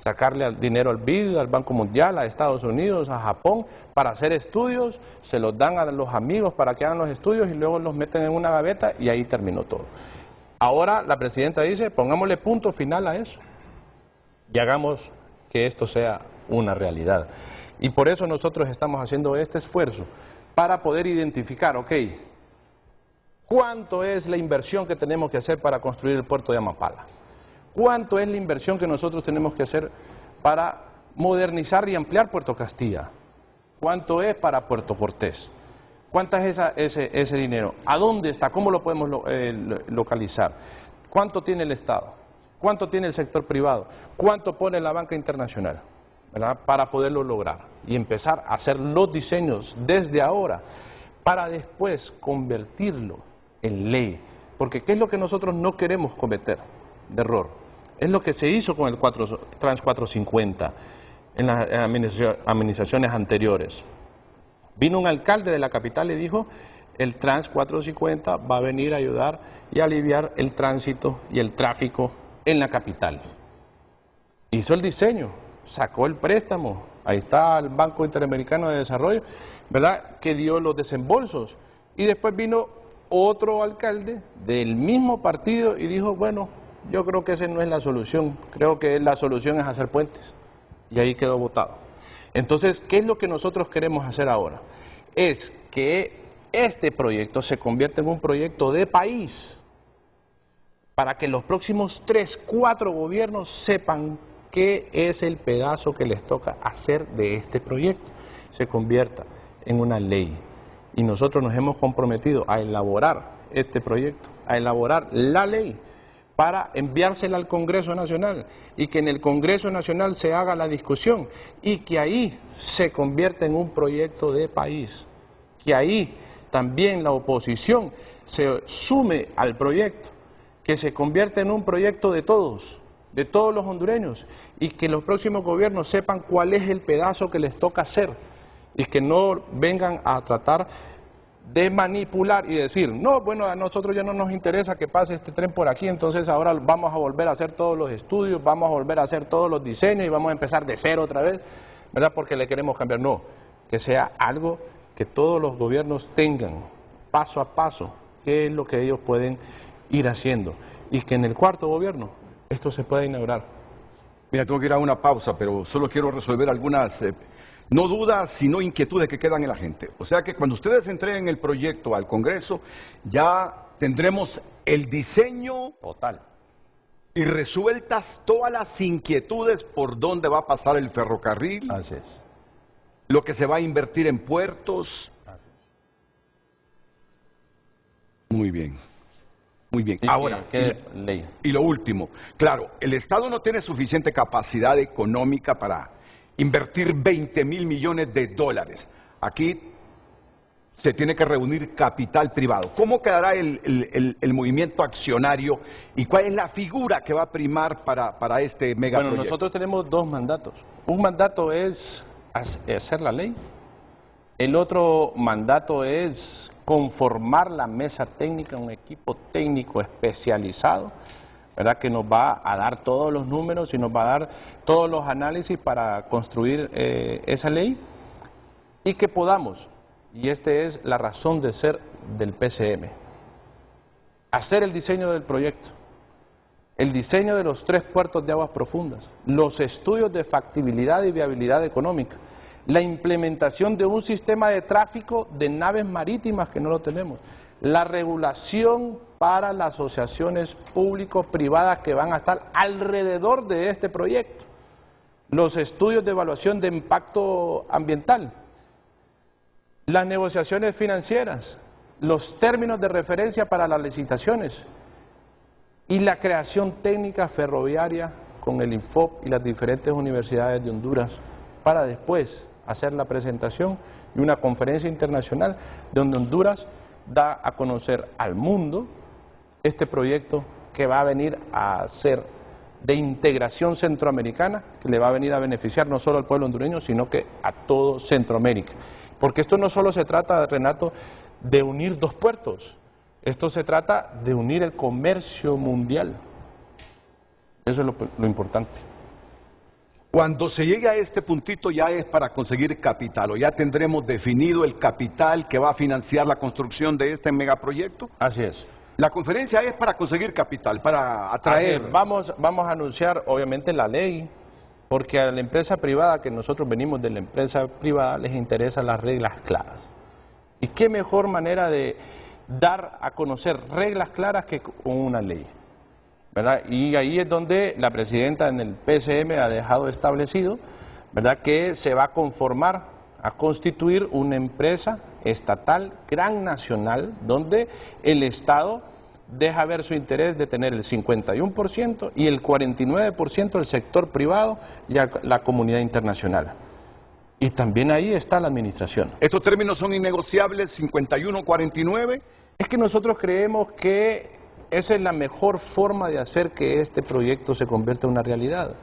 sacarle dinero al BID, al Banco Mundial, a Estados Unidos, a Japón, para hacer estudios, se los dan a los amigos para que hagan los estudios y luego los meten en una gaveta y ahí terminó todo. Ahora la presidenta dice, pongámosle punto final a eso y hagamos que esto sea una realidad. Y por eso nosotros estamos haciendo este esfuerzo, para poder identificar, ok, ¿cuánto es la inversión que tenemos que hacer para construir el puerto de Amapala? ¿Cuánto es la inversión que nosotros tenemos que hacer para modernizar y ampliar Puerto Castilla? ¿Cuánto es para Puerto Cortés? ¿Cuánto es ese dinero? ¿A dónde está? ¿Cómo lo podemos localizar? ¿Cuánto tiene el Estado? ¿Cuánto tiene el sector privado? ¿Cuánto pone la banca internacional? ¿Verdad? Para poderlo lograr y empezar a hacer los diseños desde ahora para después convertirlo en ley. Porque ¿qué es lo que nosotros no queremos cometer de error? Es lo que se hizo con el Trans 450 en las administraciones anteriores. Vino un alcalde de la capital y dijo, el Trans 450 va a venir a ayudar y aliviar el tránsito y el tráfico en la capital. Hizo el diseño, sacó el préstamo, ahí está el Banco Interamericano de Desarrollo, ¿verdad?, que dio los desembolsos. Y después vino otro alcalde del mismo partido y dijo, bueno, yo creo que esa no es la solución, creo que la solución es hacer puentes. Y ahí quedó votado. Entonces, ¿qué es lo que nosotros queremos hacer ahora? Es que este proyecto se convierta en un proyecto de país, para que los próximos 3, 4 gobiernos sepan qué es el pedazo que les toca hacer de este proyecto, se convierta en una ley. Y nosotros nos hemos comprometido a elaborar este proyecto, a elaborar la ley, para enviársela al Congreso Nacional y que en el Congreso Nacional se haga la discusión y que ahí se convierta en un proyecto de país, que ahí también la oposición se sume al proyecto, que se convierta en un proyecto de todos los hondureños y que los próximos gobiernos sepan cuál es el pedazo que les toca hacer y que no vengan a tratar de manipular y decir, no, bueno, a nosotros ya no nos interesa que pase este tren por aquí, entonces ahora vamos a volver a hacer todos los estudios, vamos a volver a hacer todos los diseños y vamos a empezar de cero otra vez, ¿verdad? Porque le queremos cambiar. No, que sea algo que todos los gobiernos tengan paso a paso, qué es lo que ellos pueden ir haciendo y que en el cuarto gobierno esto se pueda inaugurar. Mira, tengo que ir a una pausa, pero solo quiero resolver algunas No dudas, sino inquietudes que quedan en la gente. O sea que cuando ustedes entreguen el proyecto al Congreso, ya tendremos el diseño Total. y resueltas todas las inquietudes por dónde va a pasar el ferrocarril, Así es. lo que se va a invertir en puertos. Muy bien, muy bien. ¿Y Ahora, qué ley? y lo último, claro, el Estado no tiene suficiente capacidad económica para invertir 20.000 millones de dólares. Aquí se tiene que reunir capital privado. ¿Cómo quedará el movimiento accionario y cuál es la figura que va a primar para este megaproyecto? Bueno, nosotros tenemos dos mandatos. Un mandato es hacer la ley. El otro mandato es conformar la mesa técnica, un equipo técnico especializado, ¿verdad?, que nos va a dar todos los números y nos va a dar todos los análisis para construir esa ley y que podamos, y esta es la razón de ser del PCM, hacer el diseño del proyecto, el diseño de los 3 puertos de aguas profundas, los estudios de factibilidad y viabilidad económica, la implementación de un sistema de tráfico de naves marítimas que no lo tenemos, la regulación para las asociaciones público-privadas que van a estar alrededor de este proyecto, los estudios de evaluación de impacto ambiental, las negociaciones financieras, los términos de referencia para las licitaciones y la creación técnica ferroviaria con el INFOP y las diferentes universidades de Honduras para después hacer la presentación y una conferencia internacional donde Honduras da a conocer al mundo este proyecto que va a venir a ser de integración centroamericana, que le va a venir a beneficiar no solo al pueblo hondureño, sino que a todo Centroamérica. Porque esto no solo se trata, Renato, de unir 2 puertos, esto se trata de unir el comercio mundial. Eso es lo importante. Cuando se llegue a este puntito ya es para conseguir capital, o ya tendremos definido el capital que va a financiar la construcción de este megaproyecto. Así es. La conferencia es para conseguir capital, para atraer. Vamos a anunciar obviamente la ley, porque a la empresa privada, que nosotros venimos de la empresa privada, les interesan las reglas claras. ¿Y qué mejor manera de dar a conocer reglas claras que con una ley? ¿Verdad? Y ahí es donde la presidenta en el PCM ha dejado establecido, ¿verdad?, que se va a conformar, a constituir una empresa estatal, gran nacional, donde el Estado deja ver su interés de tener el 51% y el 49% el sector privado y la comunidad internacional. Y también ahí está la administración. ¿Estos términos son innegociables, 51-49? Es que nosotros creemos que esa es la mejor forma de hacer que este proyecto se convierta en una realidad,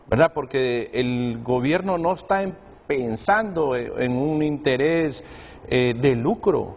¿verdad? Porque el gobierno no está pensando en un interés de lucro,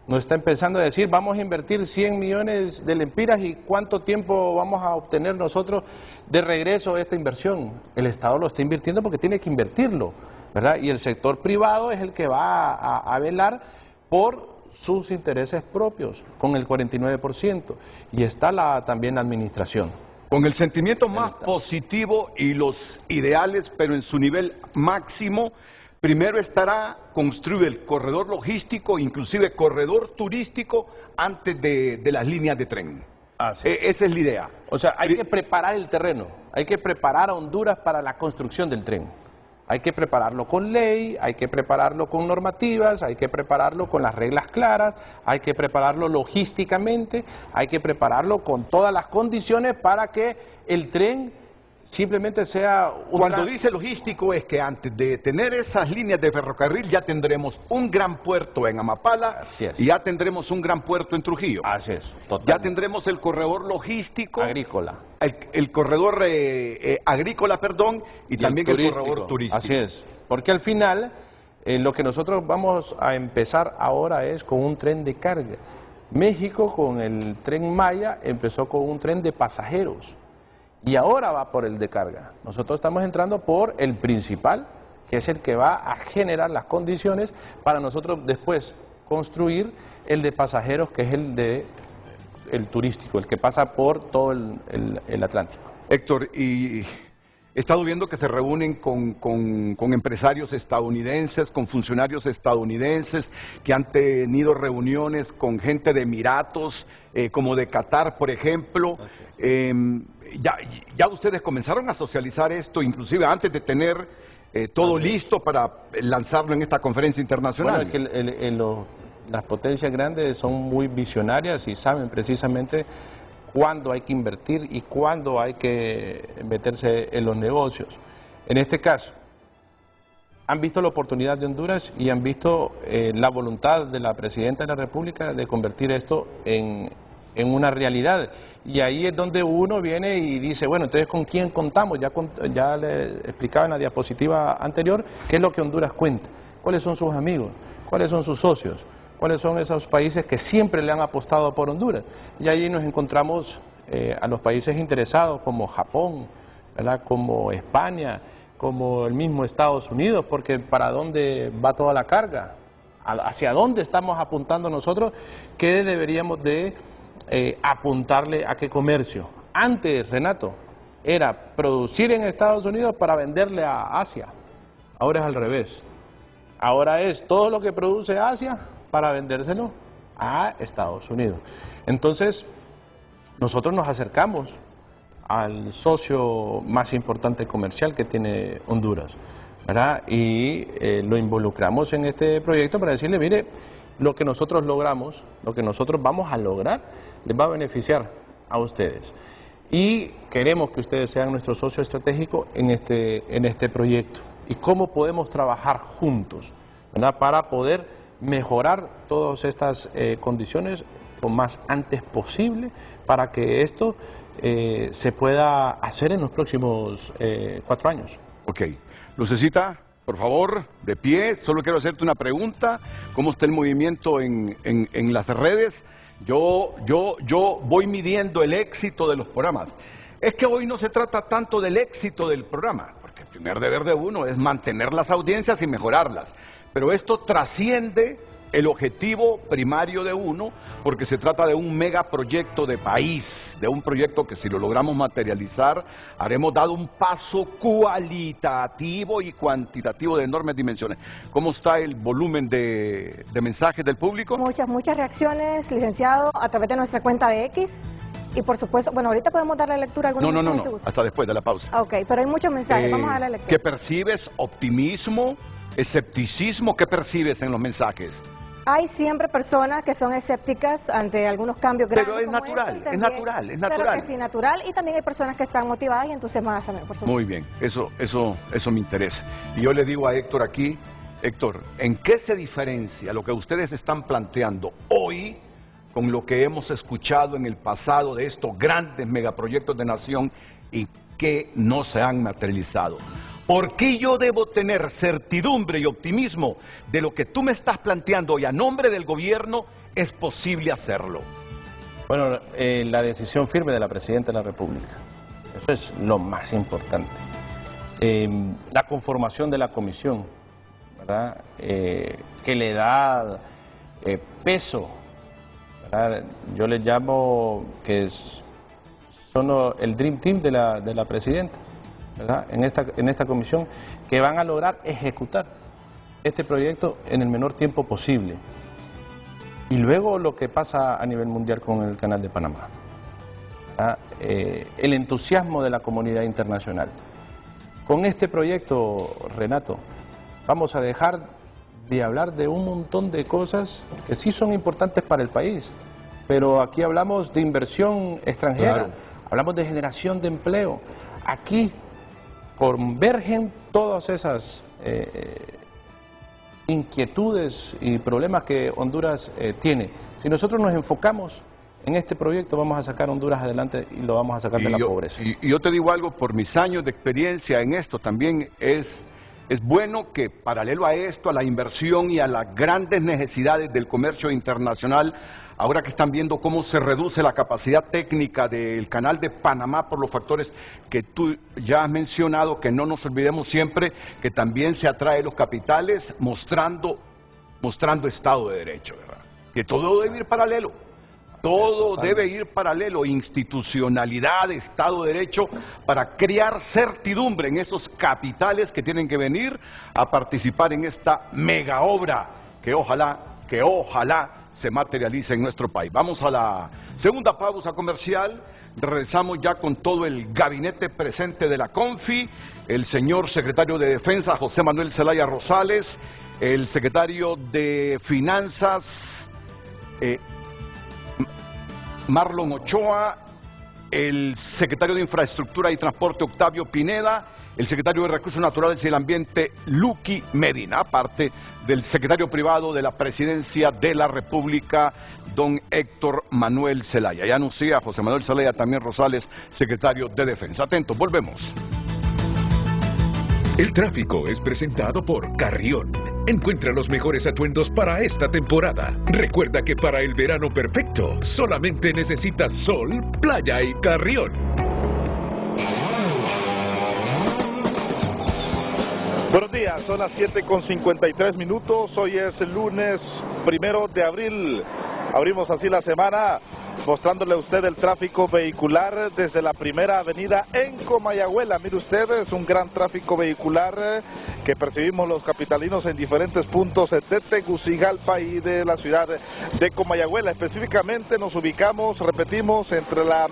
no está pensando a decir vamos a invertir 100 millones de lempiras y cuánto tiempo vamos a obtener nosotros de regreso esta inversión. El Estado lo está invirtiendo porque tiene que invertirlo, ¿verdad? Y el sector privado es el que va a velar por sus intereses propios, con el 49%, y está también la administración. Con el sentimiento más positivo y los ideales, pero en su nivel máximo, primero estará construir el corredor logístico, inclusive corredor turístico, antes de las líneas de tren. Esa es la idea. O sea, hay que preparar el terreno, hay que preparar a Honduras para la construcción del tren. Hay que prepararlo con ley, hay que prepararlo con normativas, hay que prepararlo con las reglas claras, hay que prepararlo logísticamente, hay que prepararlo con todas las condiciones para que el tren simplemente sea Cuando dice logístico es que antes de tener esas líneas de ferrocarril ya tendremos un gran puerto en Amapala y ya tendremos un gran puerto en Trujillo. Así es, totalmente. Ya tendremos el corredor logístico. Agrícola. El corredor agrícola, perdón, y también el corredor turístico. Así es, porque al final lo que nosotros vamos a empezar ahora es con un tren de carga. México con el tren Maya empezó con un tren de pasajeros. Y ahora va por el de carga. Nosotros estamos entrando por el principal, que es el que va a generar las condiciones para nosotros después construir el de pasajeros, que es el turístico, el que pasa por todo el Atlántico. Héctor, y he estado viendo que se reúnen con empresarios estadounidenses, con funcionarios estadounidenses, que han tenido reuniones con gente de Emiratos, como de Qatar, por ejemplo. Ya ustedes comenzaron a socializar esto, inclusive antes de tener todo listo para lanzarlo en esta conferencia internacional. Bueno, es que las potencias grandes son muy visionarias y saben precisamente cuándo hay que invertir y cuándo hay que meterse en los negocios. En este caso, han visto la oportunidad de Honduras y han visto la voluntad de la Presidenta de la República de convertir esto en una realidad. Y ahí es donde uno viene y dice, bueno, entonces ¿con quién contamos? Ya le explicaba en la diapositiva anterior qué es lo que Honduras cuenta, cuáles son sus amigos, cuáles son sus socios, cuáles son esos países que siempre le han apostado por Honduras. Y ahí nos encontramos a los países interesados como Japón, ¿verdad?, como España, como el mismo Estados Unidos, porque ¿para dónde va toda la carga? ¿Hacia dónde estamos apuntando nosotros? ¿Qué deberíamos de apuntarle a qué comercio? Antes, Renato, era producir en Estados Unidos para venderle a Asia. Ahora es al revés. Ahora es todo lo que produce Asia para vendérselo a Estados Unidos. Entonces, nosotros nos acercamos al socio más importante comercial que tiene Honduras, ¿verdad? Y lo involucramos en este proyecto para decirle, mire, lo que nosotros logramos, lo que nosotros vamos a lograr, les va a beneficiar a ustedes. Y queremos que ustedes sean nuestro socio estratégico en este proyecto. ¿Y cómo podemos trabajar juntos, ¿verdad?, para poder mejorar todas estas condiciones lo más antes posible para que esto se pueda hacer en los próximos 4 años? Ok. Lucecita, por favor, de pie. Solo quiero hacerte una pregunta. ¿Cómo está el movimiento en las redes? Yo voy midiendo el éxito de los programas. Es que hoy no se trata tanto del éxito del programa, porque el primer deber de uno es mantener las audiencias y mejorarlas. Pero esto trasciende el objetivo primario de uno, porque se trata de un megaproyecto de país, de un proyecto que si lo logramos materializar, haremos dado un paso cualitativo y cuantitativo de enormes dimensiones. ¿Cómo está el volumen de mensajes del público? Muchas reacciones, licenciado, a través de nuestra cuenta de X. Y por supuesto, bueno, ahorita podemos darle lectura a algunos. No, hasta después de la pausa. Ok, pero hay muchos mensajes, vamos a darle lectura. ¿Qué percibes? ¿Optimismo? ¿Escepticismo? ¿Qué percibes en los mensajes? Hay siempre personas que son escépticas ante algunos cambios grandes. Pero es natural, es natural. Claro que sí, natural, y también hay personas que están motivadas y entusiasmadas también, por supuesto. Muy bien, eso me interesa. Y yo le digo a Héctor aquí, Héctor, ¿en qué se diferencia lo que ustedes están planteando hoy con lo que hemos escuchado en el pasado de estos grandes megaproyectos de nación y que no se han materializado? ¿Por qué yo debo tener certidumbre y optimismo de lo que tú me estás planteando y a nombre del gobierno es posible hacerlo? Bueno, la decisión firme de la Presidenta de la República, eso es lo más importante. La conformación de la comisión, ¿verdad?, que le da peso, ¿verdad? Yo les llamo que son el Dream Team de la Presidenta, ¿verdad?, en esta comisión, que van a lograr ejecutar este proyecto en el menor tiempo posible. Y luego lo que pasa a nivel mundial con el Canal de Panamá, ¿verdad?, el entusiasmo de la comunidad internacional. Con este proyecto, Renato, vamos a dejar de hablar de un montón de cosas que sí son importantes para el país, pero aquí hablamos de inversión extranjera, claro, hablamos de generación de empleo. Aquí convergen todas esas inquietudes y problemas que Honduras tiene. Si nosotros nos enfocamos en este proyecto, vamos a sacar a Honduras adelante y lo vamos a sacar de la pobreza. Y yo te digo algo, por mis años de experiencia en esto, también es bueno que paralelo a esto, a la inversión y a las grandes necesidades del comercio internacional, ahora que están viendo cómo se reduce la capacidad técnica del Canal de Panamá por los factores que tú ya has mencionado, que no nos olvidemos siempre que también se atrae los capitales mostrando Estado de Derecho, ¿verdad? Que todo debe ir paralelo. Todo debe ir paralelo, institucionalidad, Estado de Derecho, para crear certidumbre en esos capitales que tienen que venir a participar en esta mega obra que ojalá se materialice en nuestro país. Vamos a la segunda pausa comercial. Regresamos ya con todo el gabinete presente de la CONFI, el señor secretario de Defensa, José Manuel Zelaya Rosales, el secretario de Finanzas, Marlon Ochoa, el secretario de Infraestructura y Transporte, Octavio Pineda, el secretario de Recursos Naturales y el Ambiente, Luqui Medina, aparte del secretario privado de la Presidencia de la República, don Héctor Manuel Zelaya. Ya anuncia José Manuel Zelaya también Rosales, secretario de Defensa. Atentos, volvemos. El tráfico es presentado por Carrión. Encuentra los mejores atuendos para esta temporada. Recuerda que para el verano perfecto, solamente necesitas sol, playa y Carrión. Buenos días, son las 7:53. Hoy es el lunes 1 de abril. Abrimos así la semana mostrándole a usted el tráfico vehicular desde la primera avenida en Comayagüela. Mire usted, es un gran tráfico vehicular que percibimos los capitalinos en diferentes puntos de Tegucigalpa y de la ciudad de Comayagüela. Específicamente nos ubicamos, repetimos, entre la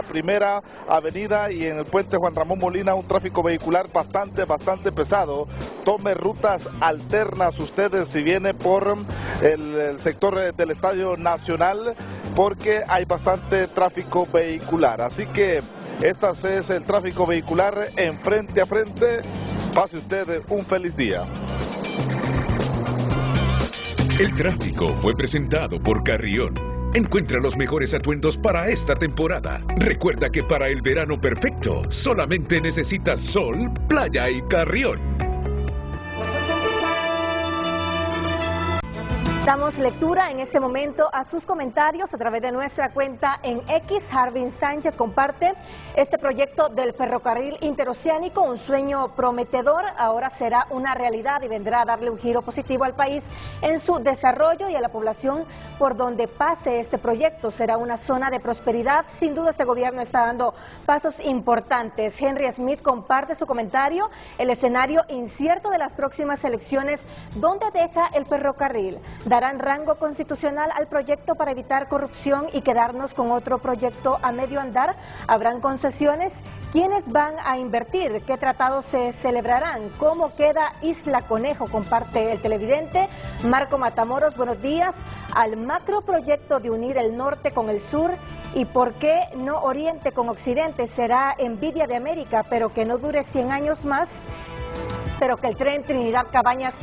primera avenida y en el puente Juan Ramón Molina, un tráfico vehicular bastante pesado. Tome rutas alternas ustedes si viene por el sector del Estadio Nacional, porque hay bastante tráfico vehicular. Así que este es el tráfico vehicular en frente a frente. Pase usted un feliz día. El tráfico fue presentado por Carrión. Encuentra los mejores atuendos para esta temporada. Recuerda que para el verano perfecto, solamente necesitas sol, playa y Carrión. Damos lectura en este momento a sus comentarios a través de nuestra cuenta en X. Harvin Sánchez comparte este proyecto del ferrocarril interoceánico, un sueño prometedor, ahora será una realidad y vendrá a darle un giro positivo al país en su desarrollo y a la población por donde pase este proyecto. Será una zona de prosperidad. Sin duda este gobierno está dando pasos importantes. Henry Smith comparte su comentario, el escenario incierto de las próximas elecciones, ¿dónde deja el ferrocarril? ¿Darán rango constitucional al proyecto para evitar corrupción y quedarnos con otro proyecto a medio andar? ¿Habrán concesiones? ¿Quiénes van a invertir? ¿Qué tratados se celebrarán? ¿Cómo queda Isla Conejo? Comparte el televidente. Marco Matamoros, buenos días. Al macroproyecto de unir el norte con el sur, ¿y por qué no oriente con occidente? Será envidia de América, pero que no dure 100 años más, pero que el tren Trinidad Cabañas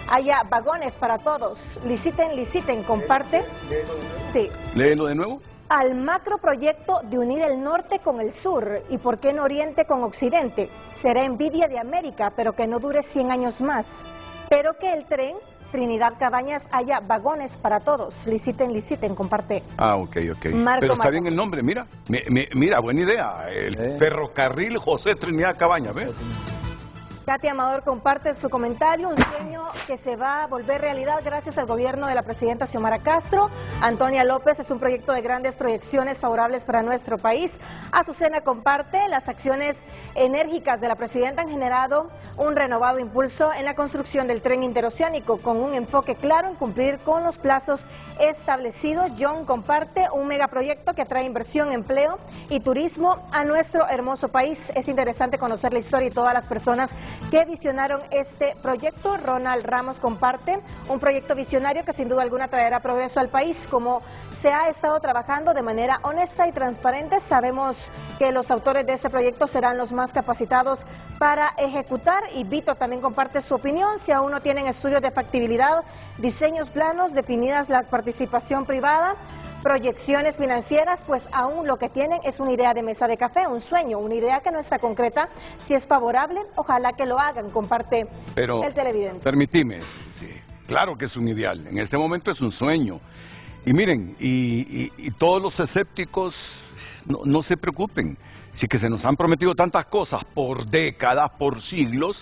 haya vagones para todos. Liciten, comparte. Sí. Léelo de nuevo. Al macroproyecto de unir el norte con el sur, ¿y por qué no oriente con occidente? Será envidia de América, pero que no dure 100 años más, pero que el tren Trinidad Cabañas haya vagones para todos. Liciten, comparte. Ok. Pero está bien el nombre, mira, buena idea. El ferrocarril José Trinidad Cabañas, ¿ves? Katy Amador comparte su comentario, un sueño que se va a volver realidad gracias al gobierno de la presidenta Xiomara Castro. Antonia López, es un proyecto de grandes proyecciones favorables para nuestro país. Azucena comparte, las acciones enérgicas de la presidenta han generado un renovado impulso en la construcción del tren interoceánico, con un enfoque claro en cumplir con los plazos establecidos. John comparte un megaproyecto que atrae inversión, empleo y turismo a nuestro hermoso país. Es interesante conocer la historia y todas las personas que visionaron este proyecto. Ronald Ramos comparte un proyecto visionario que sin duda alguna traerá progreso al país. Como se ha estado trabajando de manera honesta y transparente, sabemos que los autores de este proyecto serán los más capacitados para ejecutar. Y Vito también comparte su opinión. Si aún no tienen estudios de factibilidad, diseños planos, definidas la participación privada, proyecciones financieras, pues aún lo que tienen es una idea de mesa de café, un sueño, una idea que no está concreta. Si es favorable, ojalá que lo hagan, comparte el televidente. Permitime, sí, claro que es un ideal, en este momento es un sueño. Y miren, y todos los escépticos, no se preocupen, si que se nos han prometido tantas cosas por décadas, por siglos,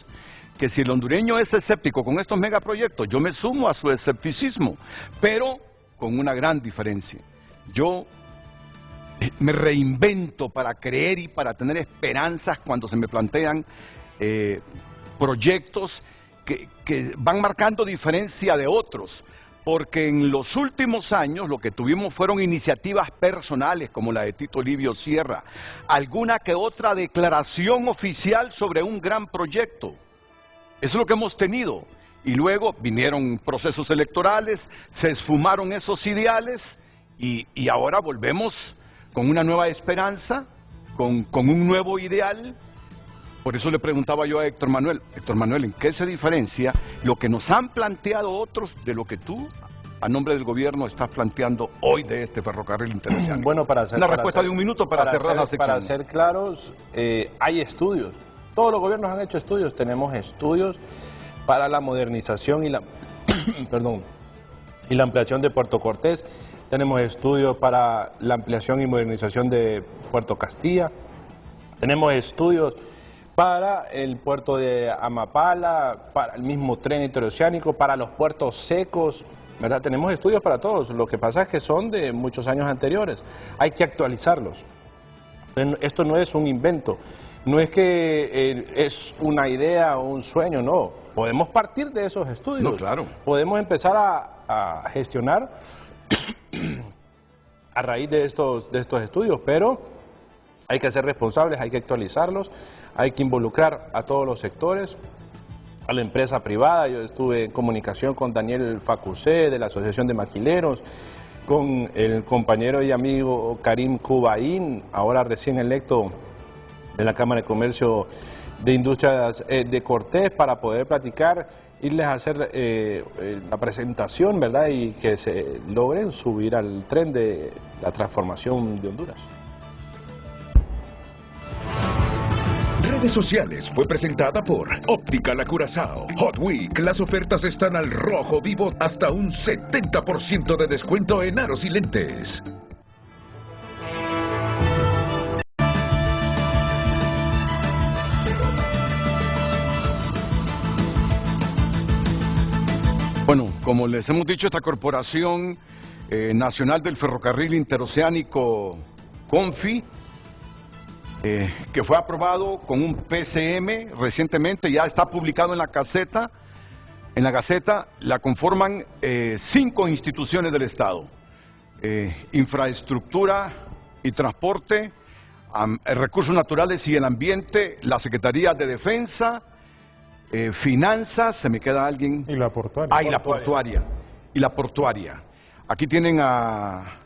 que si el hondureño es escéptico con estos megaproyectos, yo me sumo a su escepticismo, pero con una gran diferencia. yo me reinvento para creer y para tener esperanzas cuando se me plantean proyectos que van marcando diferencia de otros, porque en los últimos años lo que tuvimos fueron iniciativas personales como la de Tito Livio Sierra, alguna que otra declaración oficial sobre un gran proyecto. Eso es lo que hemos tenido. Y luego vinieron procesos electorales, se esfumaron esos ideales y ahora volvemos con una nueva esperanza, con un nuevo ideal. Por eso le preguntaba yo a Héctor Manuel, ¿en qué se diferencia lo que nos han planteado otros de lo que tú, a nombre del gobierno, estás planteando hoy de este ferrocarril interoceánico? Bueno, una respuesta de un minuto para cerrar la sección. Para ser claros, hay estudios. Todos los gobiernos han hecho estudios. Tenemos estudios para la modernización y la y la ampliación de Puerto Cortés. Tenemos estudios para la ampliación y modernización de Puerto Castilla. Tenemos estudios para el puerto de Amapala, para el mismo tren interoceánico, para los puertos secos, ¿verdad? Tenemos estudios para todos. Lo que pasa es que son de muchos años anteriores. Hay que actualizarlos. Esto no es un invento. No es que es una idea o un sueño, no. Podemos partir de esos estudios. No, claro. Podemos empezar a gestionar a raíz de estos estudios, pero hay que ser responsables, hay que actualizarlos, hay que involucrar a todos los sectores, a la empresa privada. Yo estuve en comunicación con Daniel Facusé de la Asociación de Maquileros, con el compañero y amigo Karim Cubaín, ahora recién electo de la Cámara de Comercio de Industrias de Cortés, para poder platicar, irles a hacer la presentación, ¿verdad? Y que se logren subir al tren de la transformación de Honduras. Redes sociales fue presentada por Óptica La Curazao. Hot Week, las ofertas están al rojo vivo, hasta un 70% de descuento en aros y lentes. Bueno, como les hemos dicho, esta Corporación Nacional del Ferrocarril Interoceánico, CONFI, que fue aprobado con un PCM recientemente, ya está publicado en la Gaceta. En la Gaceta la conforman 5 instituciones del Estado: infraestructura y transporte, recursos naturales y el ambiente, la Secretaría de Defensa, finanzas, ¿se me queda alguien? Y la portuaria. Y la portuaria. Y la portuaria. Aquí tienen a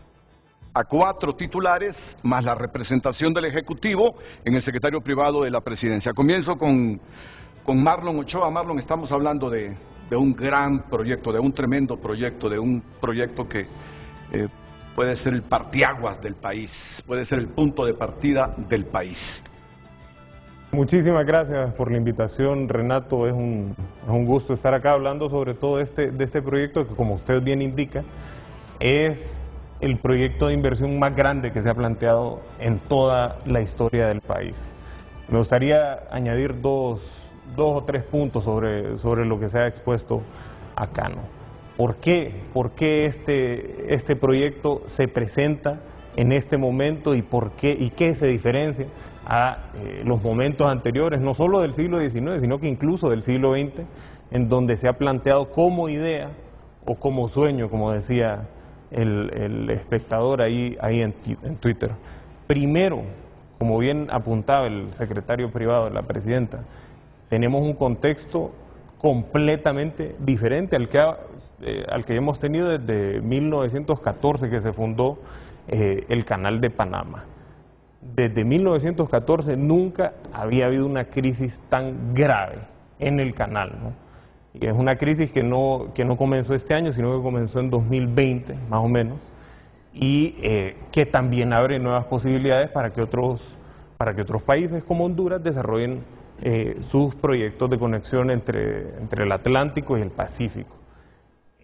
4 titulares, más la representación del Ejecutivo en el secretario privado de la Presidencia. Comienzo con Marlon Ochoa. Marlon, estamos hablando de un gran proyecto, de un tremendo proyecto, de un proyecto que puede ser el parteaguas del país, puede ser el punto de partida del país. Muchísimas gracias por la invitación, Renato. Es un gusto estar acá hablando sobre todo de este proyecto que, como usted bien indica, es el proyecto de inversión más grande que se ha planteado en toda la historia del país. Me gustaría añadir dos o tres puntos sobre lo que se ha expuesto acá, ¿no? ¿Por qué este proyecto se presenta en este momento y qué se diferencia a los momentos anteriores, no solo del siglo XIX, sino que incluso del siglo XX, en donde se ha planteado como idea o como sueño, como decía el espectador ahí en Twitter? Primero, como bien apuntaba el secretario privado de la presidenta, tenemos un contexto completamente diferente al que hemos tenido desde 1914, que se fundó el Canal de Panamá. Desde 1914 nunca había habido una crisis tan grave en el canal, ¿no? Y es una crisis que no comenzó este año, sino que comenzó en 2020, más o menos, y que también abre nuevas posibilidades para que otros países como Honduras desarrollen sus proyectos de conexión entre el Atlántico y el Pacífico.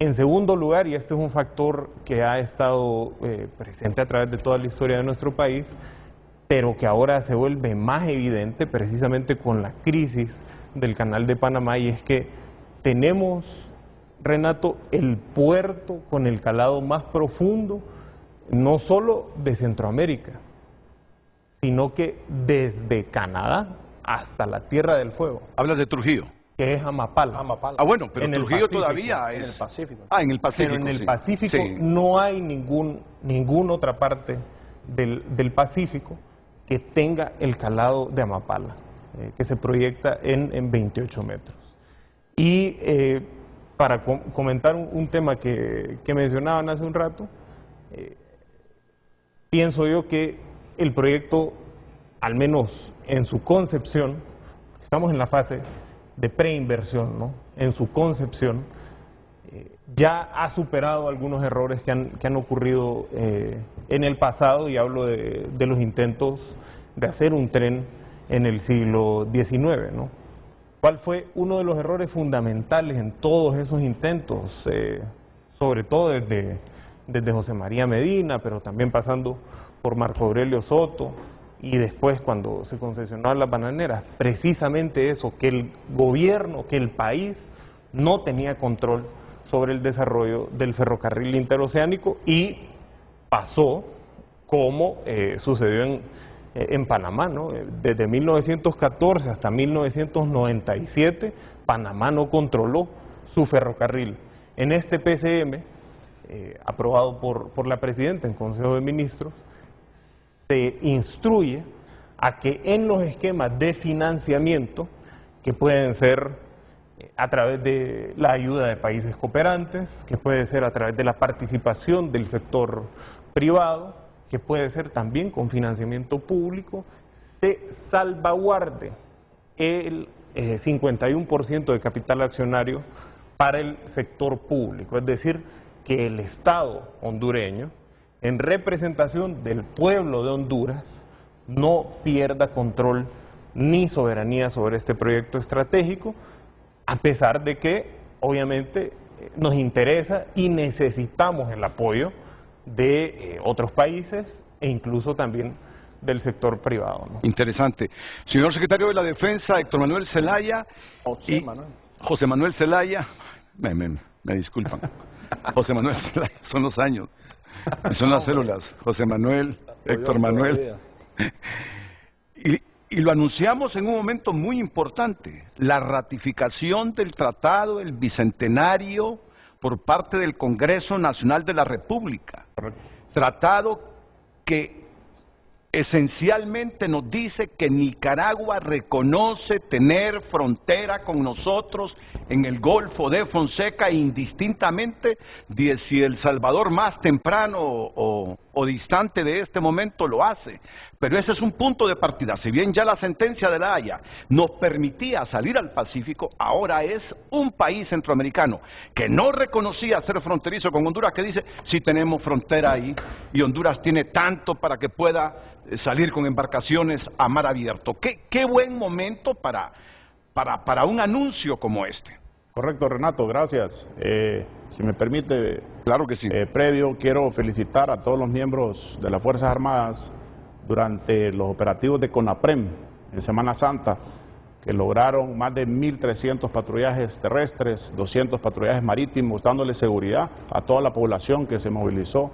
En segundo lugar, y este es un factor que ha estado presente a través de toda la historia de nuestro país, pero que ahora se vuelve más evidente precisamente con la crisis del Canal de Panamá, y es que tenemos, Renato, el puerto con el calado más profundo no solo de Centroamérica, sino que desde Canadá hasta la Tierra del Fuego. Hablas de Trujillo. Que es Amapala. Ah, bueno, pero En el Trujillo Pacífico, todavía es... En el Pacífico. Ah, en el Pacífico. Pero en el sí. Pacífico Sí. no hay ninguna otra parte del Pacífico que tenga el calado de Amapala, que se proyecta en 28 metros. Y para comentar un tema que mencionaban hace un rato, pienso yo que el proyecto, al menos en su concepción, estamos en la fase de preinversión, ¿no? En su concepción, ya ha superado algunos errores que han ocurrido en el pasado, y hablo de los intentos de hacer un tren en el siglo XIX, ¿no? ¿Cuál fue uno de los errores fundamentales en todos esos intentos? Sobre todo desde José María Medina, pero también pasando por Marco Aurelio Soto, y después cuando se concesionaron las bananeras, precisamente eso, que el gobierno, que el país no tenía control sobre el desarrollo del ferrocarril interoceánico, y pasó como sucedió en Panamá, ¿no? Desde 1914 hasta 1997, Panamá no controló su ferrocarril. En este PCM, aprobado por la Presidenta en Consejo de Ministros, se instruye a que en los esquemas de financiamiento, que pueden ser a través de la ayuda de países cooperantes, que puede ser a través de la participación del sector privado, que puede ser también con financiamiento público, se salvaguarde el 51% de capital accionario para el sector público, es decir, que el Estado hondureño, en representación del pueblo de Honduras, no pierda control ni soberanía sobre este proyecto estratégico, a pesar de que obviamente nos interesa y necesitamos el apoyo de otros países e incluso también del sector privado, ¿no? Interesante. Señor Secretario de la Defensa, Héctor Manuel Zelaya. José Manuel Zelaya, me disculpan. José Manuel Zelaya, son los años, son las células. José Manuel, Héctor Manuel. Y lo anunciamos en un momento muy importante, la ratificación del Tratado del Bicentenario por parte del Congreso Nacional de la República. Tratado que esencialmente nos dice que Nicaragua reconoce tener frontera con nosotros en el Golfo de Fonseca, indistintamente de si El Salvador más temprano o distante de este momento lo hace. Pero ese es un punto de partida. Si bien ya la sentencia de La Haya nos permitía salir al Pacífico, ahora es un país centroamericano que no reconocía ser fronterizo con Honduras, que dice, sí tenemos frontera ahí, y Honduras tiene tanto para que pueda salir con embarcaciones a mar abierto. Qué buen momento para un anuncio como este. Correcto, Renato, gracias. Si me permite, claro que sí. Previo, quiero felicitar a todos los miembros de las Fuerzas Armadas durante los operativos de CONAPREM en Semana Santa, que lograron más de 1.300 patrullajes terrestres, 200 patrullajes marítimos, dándole seguridad a toda la población que se movilizó,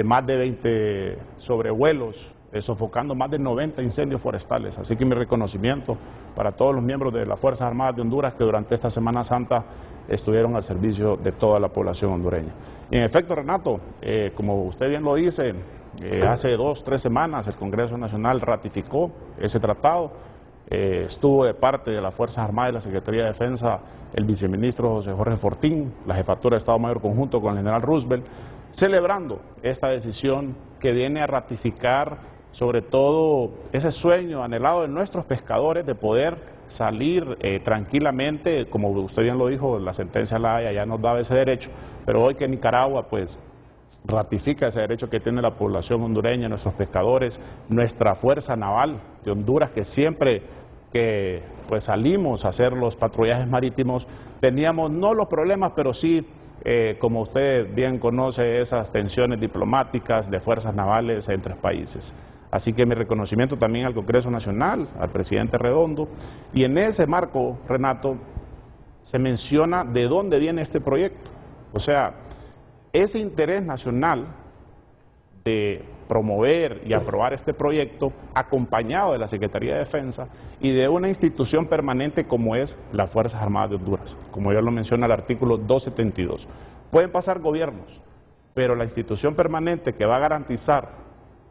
más de 20 sobrevuelos, sofocando más de 90 incendios forestales. Así que mi reconocimiento para todos los miembros de las Fuerzas Armadas de Honduras que durante esta Semana Santa estuvieron al servicio de toda la población hondureña. Y en efecto, Renato, como usted bien lo dice, hace 2-3 semanas el Congreso Nacional ratificó ese tratado. Estuvo de parte de las Fuerzas Armadas y la Secretaría de Defensa el viceministro José Jorge Fortín, la Jefatura de Estado Mayor Conjunto con el general Roosevelt, celebrando esta decisión que viene a ratificar sobre todo ese sueño anhelado de nuestros pescadores de poder salir tranquilamente. Como usted bien lo dijo, la sentencia de La Haya ya nos daba ese derecho, pero hoy que Nicaragua pues ratifica ese derecho que tiene la población hondureña, nuestros pescadores, nuestra fuerza naval de Honduras, que siempre que pues salimos a hacer los patrullajes marítimos teníamos no los problemas, pero sí, como usted bien conoce, esas tensiones diplomáticas de fuerzas navales entre países. Así que mi reconocimiento también al Congreso Nacional, al presidente Redondo, y en ese marco, Renato, se menciona de dónde viene este proyecto. O sea, ese interés nacional de promover y aprobar este proyecto acompañado de la Secretaría de Defensa y de una institución permanente como es las Fuerzas Armadas de Honduras, como ya lo menciona el artículo 272. Pueden pasar gobiernos, pero la institución permanente que va a garantizar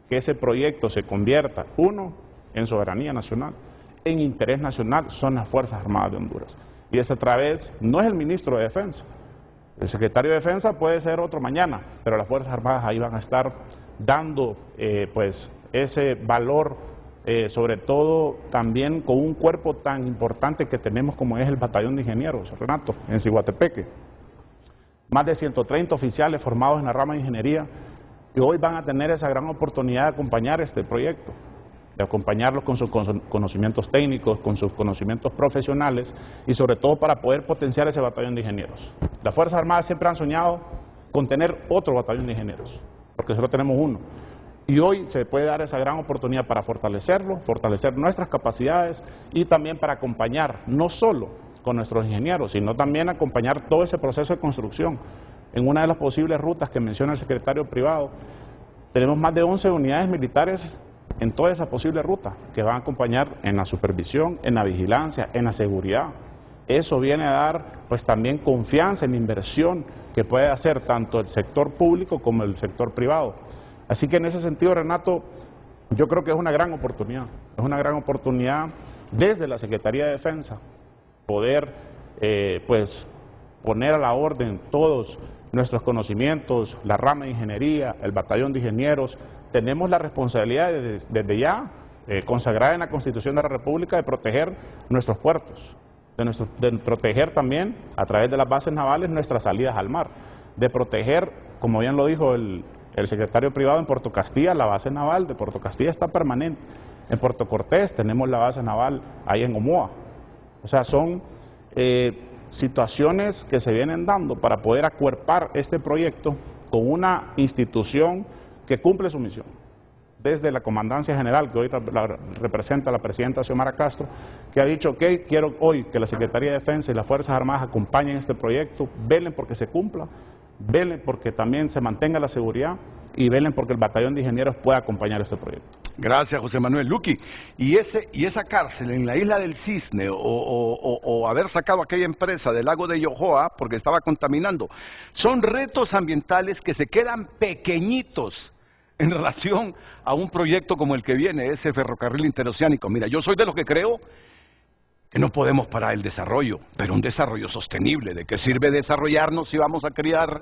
que ese proyecto se convierta, uno, en soberanía nacional, en interés nacional, son las Fuerzas Armadas de Honduras. Y es a través, no es el ministro de Defensa, el secretario de Defensa puede ser otro mañana, pero las Fuerzas Armadas ahí van a estar dando pues ese valor, sobre todo también con un cuerpo tan importante que tenemos como es el Batallón de Ingenieros, Renato, en Ciguatepeque. Más de 130 oficiales formados en la rama de ingeniería y hoy van a tener esa gran oportunidad de acompañar este proyecto, de acompañarlos con sus conocimientos técnicos, con sus conocimientos profesionales y sobre todo para poder potenciar ese batallón de ingenieros. Las Fuerzas Armadas siempre han soñado con tener otro batallón de ingenieros, porque solo tenemos uno. Y hoy se puede dar esa gran oportunidad para fortalecerlo, fortalecer nuestras capacidades y también para acompañar, no solo con nuestros ingenieros, sino también acompañar todo ese proceso de construcción. En una de las posibles rutas que menciona el secretario privado, tenemos más de 11 unidades militares en toda esa posible ruta, que van a acompañar en la supervisión, en la vigilancia, en la seguridad. Eso viene a dar pues también confianza en la inversión que puede hacer tanto el sector público como el sector privado. Así que en ese sentido, Renato, yo creo que es una gran oportunidad desde la Secretaría de Defensa poder pues poner a la orden todos nuestros conocimientos, la rama de ingeniería, el batallón de ingenieros. Tenemos la responsabilidad desde ya, consagrada en la Constitución de la República, de proteger nuestros puertos, de proteger también, a través de las bases navales, nuestras salidas al mar, de proteger, como bien lo dijo el secretario privado, en Puerto Castilla, la base naval de Puerto Castilla está permanente. En Puerto Cortés tenemos la base naval ahí en Omoa. O sea, son situaciones que se vienen dando para poder acuerpar este proyecto con una institución que cumple su misión. Desde la Comandancia General, que hoy representa la presidenta Xiomara Castro, que ha dicho que quiero hoy que la Secretaría de Defensa y las Fuerzas Armadas acompañen este proyecto, velen porque se cumpla, velen porque también se mantenga la seguridad y velen porque el Batallón de Ingenieros pueda acompañar este proyecto. Gracias, José Manuel. Luqui, y esa cárcel en la isla del Cisne o haber sacado aquella empresa del lago de Yohoa porque estaba contaminando, son retos ambientales que se quedan pequeñitos en relación a un proyecto como el que viene, ese ferrocarril interoceánico. Mira, yo soy de los que creo que no podemos parar el desarrollo, pero un desarrollo sostenible. ¿De qué sirve desarrollarnos si vamos a crear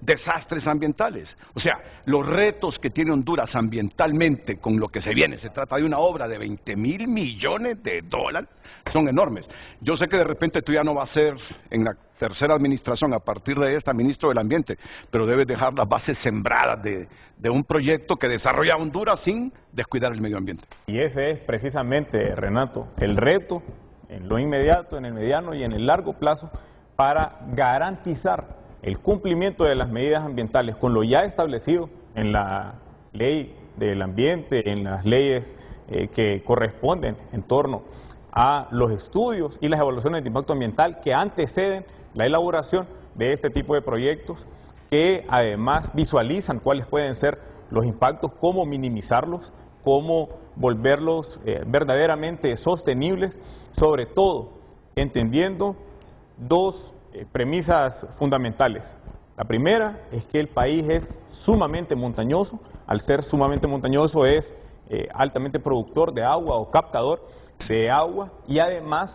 desastres ambientales? O sea, los retos que tiene Honduras ambientalmente con lo que se viene, se trata de una obra de 20.000 millones de dólares, son enormes. Yo sé que de repente tú ya no vas a ser en la tercera administración, a partir de esta, ministro del Ambiente, pero debes dejar las bases sembradas de un proyecto que desarrolla Honduras sin descuidar el medio ambiente. Y ese es precisamente, Renato, el reto en lo inmediato, en el mediano y en el largo plazo para garantizar el cumplimiento de las medidas ambientales con lo ya establecido en la ley del ambiente, en las leyes que corresponden en torno a los estudios y las evaluaciones de impacto ambiental que anteceden la elaboración de este tipo de proyectos, que además visualizan cuáles pueden ser los impactos, cómo minimizarlos, cómo volverlos verdaderamente sostenibles, sobre todo entendiendo dos premisas fundamentales. La primera es que el país es sumamente montañoso, al ser sumamente montañoso es altamente productor de agua o captador de agua, y además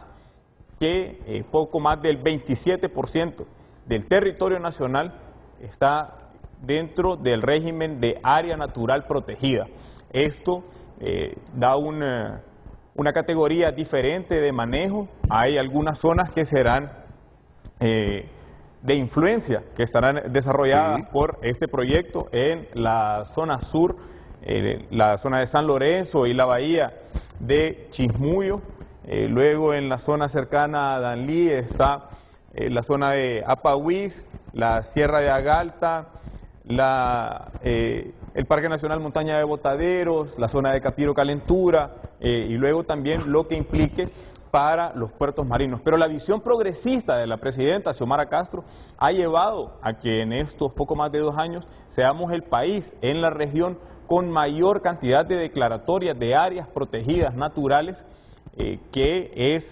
que poco más del 27% del territorio nacional está dentro del régimen de área natural protegida. Esto da una categoría diferente de manejo. Hay algunas zonas que serán de influencia, que estarán desarrolladas por este proyecto en la zona sur, la zona de San Lorenzo y la bahía de Chismuyo. Luego en la zona cercana a Danlí está la zona de Apahuís, la Sierra de Agalta, el Parque Nacional Montaña de Botaderos, la zona de Capiro Calentura, y luego también lo que implique para los puertos marinos. Pero la visión progresista de la presidenta Xiomara Castro ha llevado a que en estos poco más de 2 años seamos el país en la región con mayor cantidad de declaratorias de áreas protegidas naturales, que es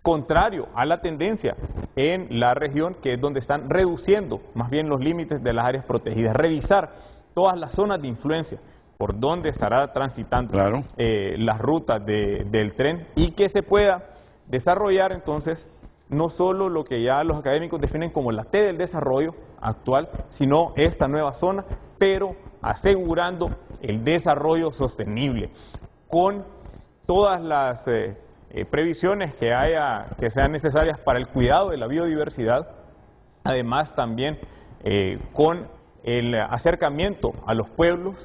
contrario a la tendencia en la región, que es donde están reduciendo más bien los límites de las áreas protegidas. Revisar todas las zonas de influencia por donde estará transitando las rutas del tren, y que se pueda desarrollar entonces no solo lo que ya los académicos definen como la T del desarrollo actual, sino esta nueva zona, pero asegurando el desarrollo sostenible con todas las previsiones que sean necesarias para el cuidado de la biodiversidad, además también con el acercamiento a los pueblos,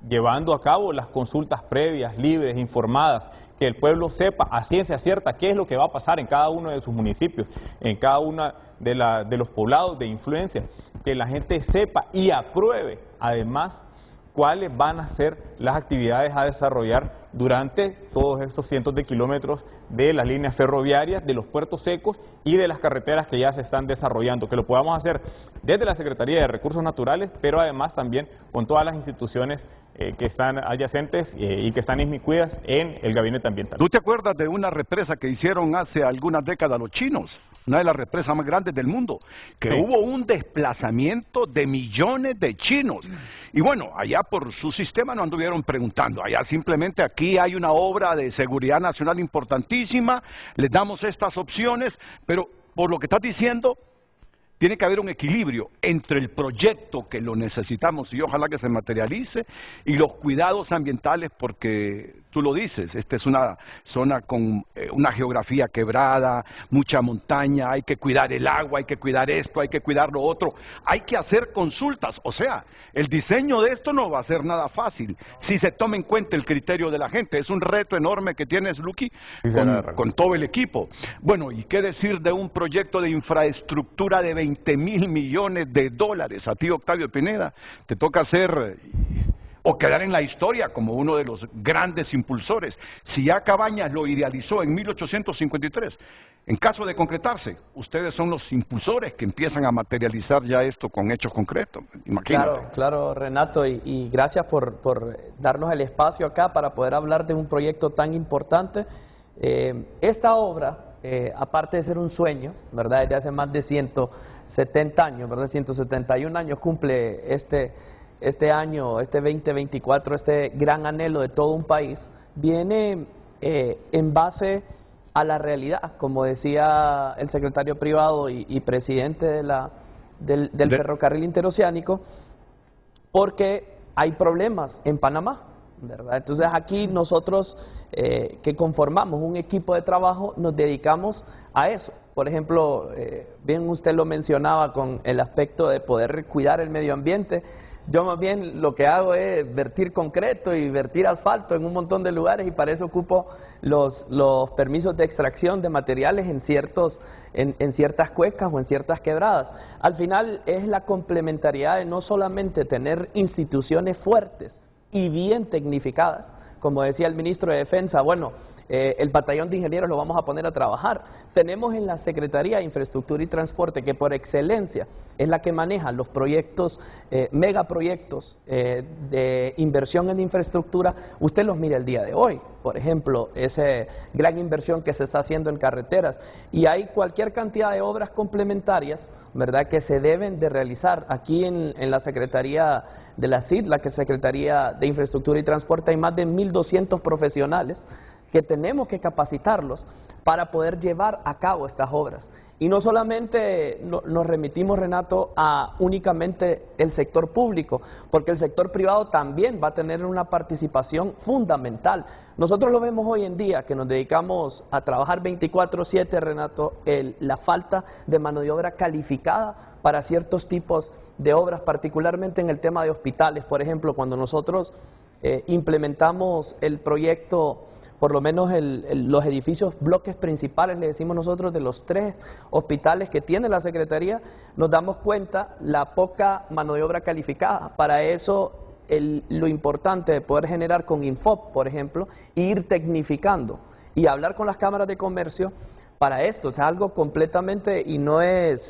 llevando a cabo las consultas previas, libres, informadas, que el pueblo sepa a ciencia cierta qué es lo que va a pasar en cada uno de sus municipios, en cada uno de los poblados de influencia, que la gente sepa y apruebe además cuáles van a ser las actividades a desarrollar durante todos estos cientos de kilómetros de las líneas ferroviarias, de los puertos secos y de las carreteras que ya se están desarrollando, que lo podamos hacer desde la Secretaría de Recursos Naturales, pero además también con todas las instituciones que están adyacentes y que están inmiscuidas en el Gabinete Ambiental. ¿Tú te acuerdas de una represa que hicieron hace algunas décadas los chinos? Una de las represas más grandes del mundo, que hubo un desplazamiento de millones de chinos. Y bueno, allá por su sistema no anduvieron preguntando, allá simplemente aquí hay una obra de seguridad nacional importantísima, les damos estas opciones, pero por lo que estás diciendo, tiene que haber un equilibrio entre el proyecto, que lo necesitamos y ojalá que se materialice, y los cuidados ambientales, porque tú lo dices, esta es una zona con una geografía quebrada, mucha montaña, hay que cuidar el agua, hay que cuidar esto, hay que cuidar lo otro, hay que hacer consultas, o sea, el diseño de esto no va a ser nada fácil, si se toma en cuenta el criterio de la gente, es un reto enorme que tienes, Luqui, con todo el equipo. Bueno, y qué decir de un proyecto de infraestructura de 20.000 millones de dólares. A ti, Octavio Pineda, te toca hacer o quedar en la historia como uno de los grandes impulsores. Si ya Cabañas lo idealizó en 1853, en caso de concretarse, ustedes son los impulsores que empiezan a materializar ya esto con hechos concretos. Imagínate. Claro, Renato, y gracias por darnos el espacio acá para poder hablar de un proyecto tan importante. Esta obra, aparte de ser un sueño, ¿verdad?, desde hace más de 170 años, ¿verdad?, 171 años cumple este año, este 2024, este gran anhelo de todo un país, viene en base a la realidad, como decía el secretario privado y presidente del ferrocarril interoceánico, porque hay problemas en Panamá, ¿verdad? Entonces aquí nosotros que conformamos un equipo de trabajo nos dedicamos a eso. Por ejemplo, bien usted lo mencionaba con el aspecto de poder cuidar el medio ambiente. Yo más bien lo que hago es vertir concreto y vertir asfalto en un montón de lugares, y para eso ocupo los permisos de extracción de materiales en ciertas cuencas o en ciertas quebradas. Al final es la complementariedad de no solamente tener instituciones fuertes y bien tecnificadas, como decía el ministro de Defensa, bueno, el batallón de ingenieros lo vamos a poner a trabajar. Tenemos en la Secretaría de Infraestructura y Transporte, que por excelencia es la que maneja los proyectos, megaproyectos de inversión en infraestructura. Usted los mira el día de hoy, por ejemplo, esa gran inversión que se está haciendo en carreteras, y hay cualquier cantidad de obras complementarias, ¿verdad?, que se deben de realizar. Aquí en la Secretaría de la CID, la que es Secretaría de Infraestructura y Transporte, hay más de 1.200 profesionales que tenemos que capacitarlos para poder llevar a cabo estas obras. Y no solamente nos remitimos, Renato, a únicamente el sector público, porque el sector privado también va a tener una participación fundamental. Nosotros lo vemos hoy en día, que nos dedicamos a trabajar 24/7, Renato, la falta de mano de obra calificada para ciertos tipos de obras, particularmente en el tema de hospitales. Por ejemplo, cuando nosotros implementamos el proyecto, por lo menos los edificios, bloques principales, le decimos nosotros, de los 3 hospitales que tiene la Secretaría, nos damos cuenta la poca mano de obra calificada. Para eso, lo importante de poder generar con Infop, por ejemplo, ir tecnificando y hablar con las cámaras de comercio para esto. Es algo completamente, y no es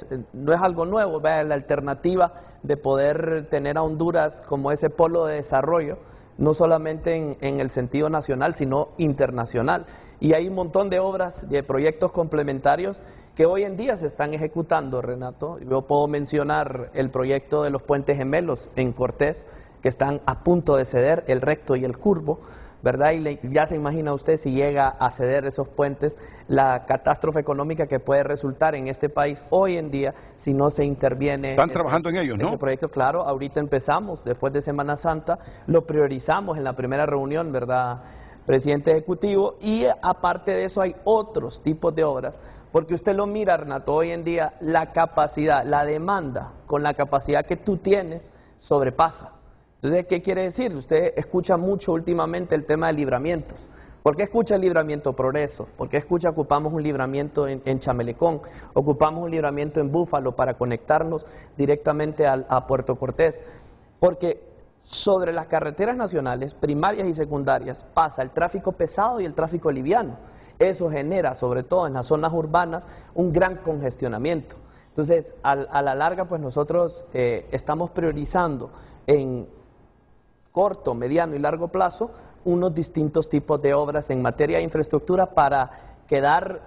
algo nuevo, ¿verdad? La alternativa de poder tener a Honduras como ese polo de desarrollo, no solamente en el sentido nacional, sino internacional. Y hay un montón de obras, de proyectos complementarios que hoy en día se están ejecutando, Renato. Yo puedo mencionar el proyecto de los puentes gemelos en Cortés, que están a punto de ceder, el recto y el curvo, ¿verdad? Y ya se imagina usted, si llega a ceder esos puentes, la catástrofe económica que puede resultar en este país hoy en día si no se interviene. Están trabajando en ellos, ¿no? Este proyecto, claro, ahorita empezamos, después de Semana Santa, lo priorizamos en la primera reunión, ¿verdad, presidente ejecutivo? Y aparte de eso hay otros tipos de obras, porque usted lo mira, Renato, hoy en día la capacidad, la demanda con la capacidad que tú tienes sobrepasa. Entonces, ¿qué quiere decir? Usted escucha mucho últimamente el tema de libramientos. ¿Por qué escucha el libramiento Progreso? ¿Por qué escucha ocupamos un libramiento en Chamelecón? Ocupamos un libramiento en Búfalo para conectarnos directamente a Puerto Cortés. Porque sobre las carreteras nacionales, primarias y secundarias, pasa el tráfico pesado y el tráfico liviano. Eso genera, sobre todo en las zonas urbanas, un gran congestionamiento. Entonces, a la larga, pues nosotros estamos priorizando en corto, mediano y largo plazo unos distintos tipos de obras en materia de infraestructura para quedar,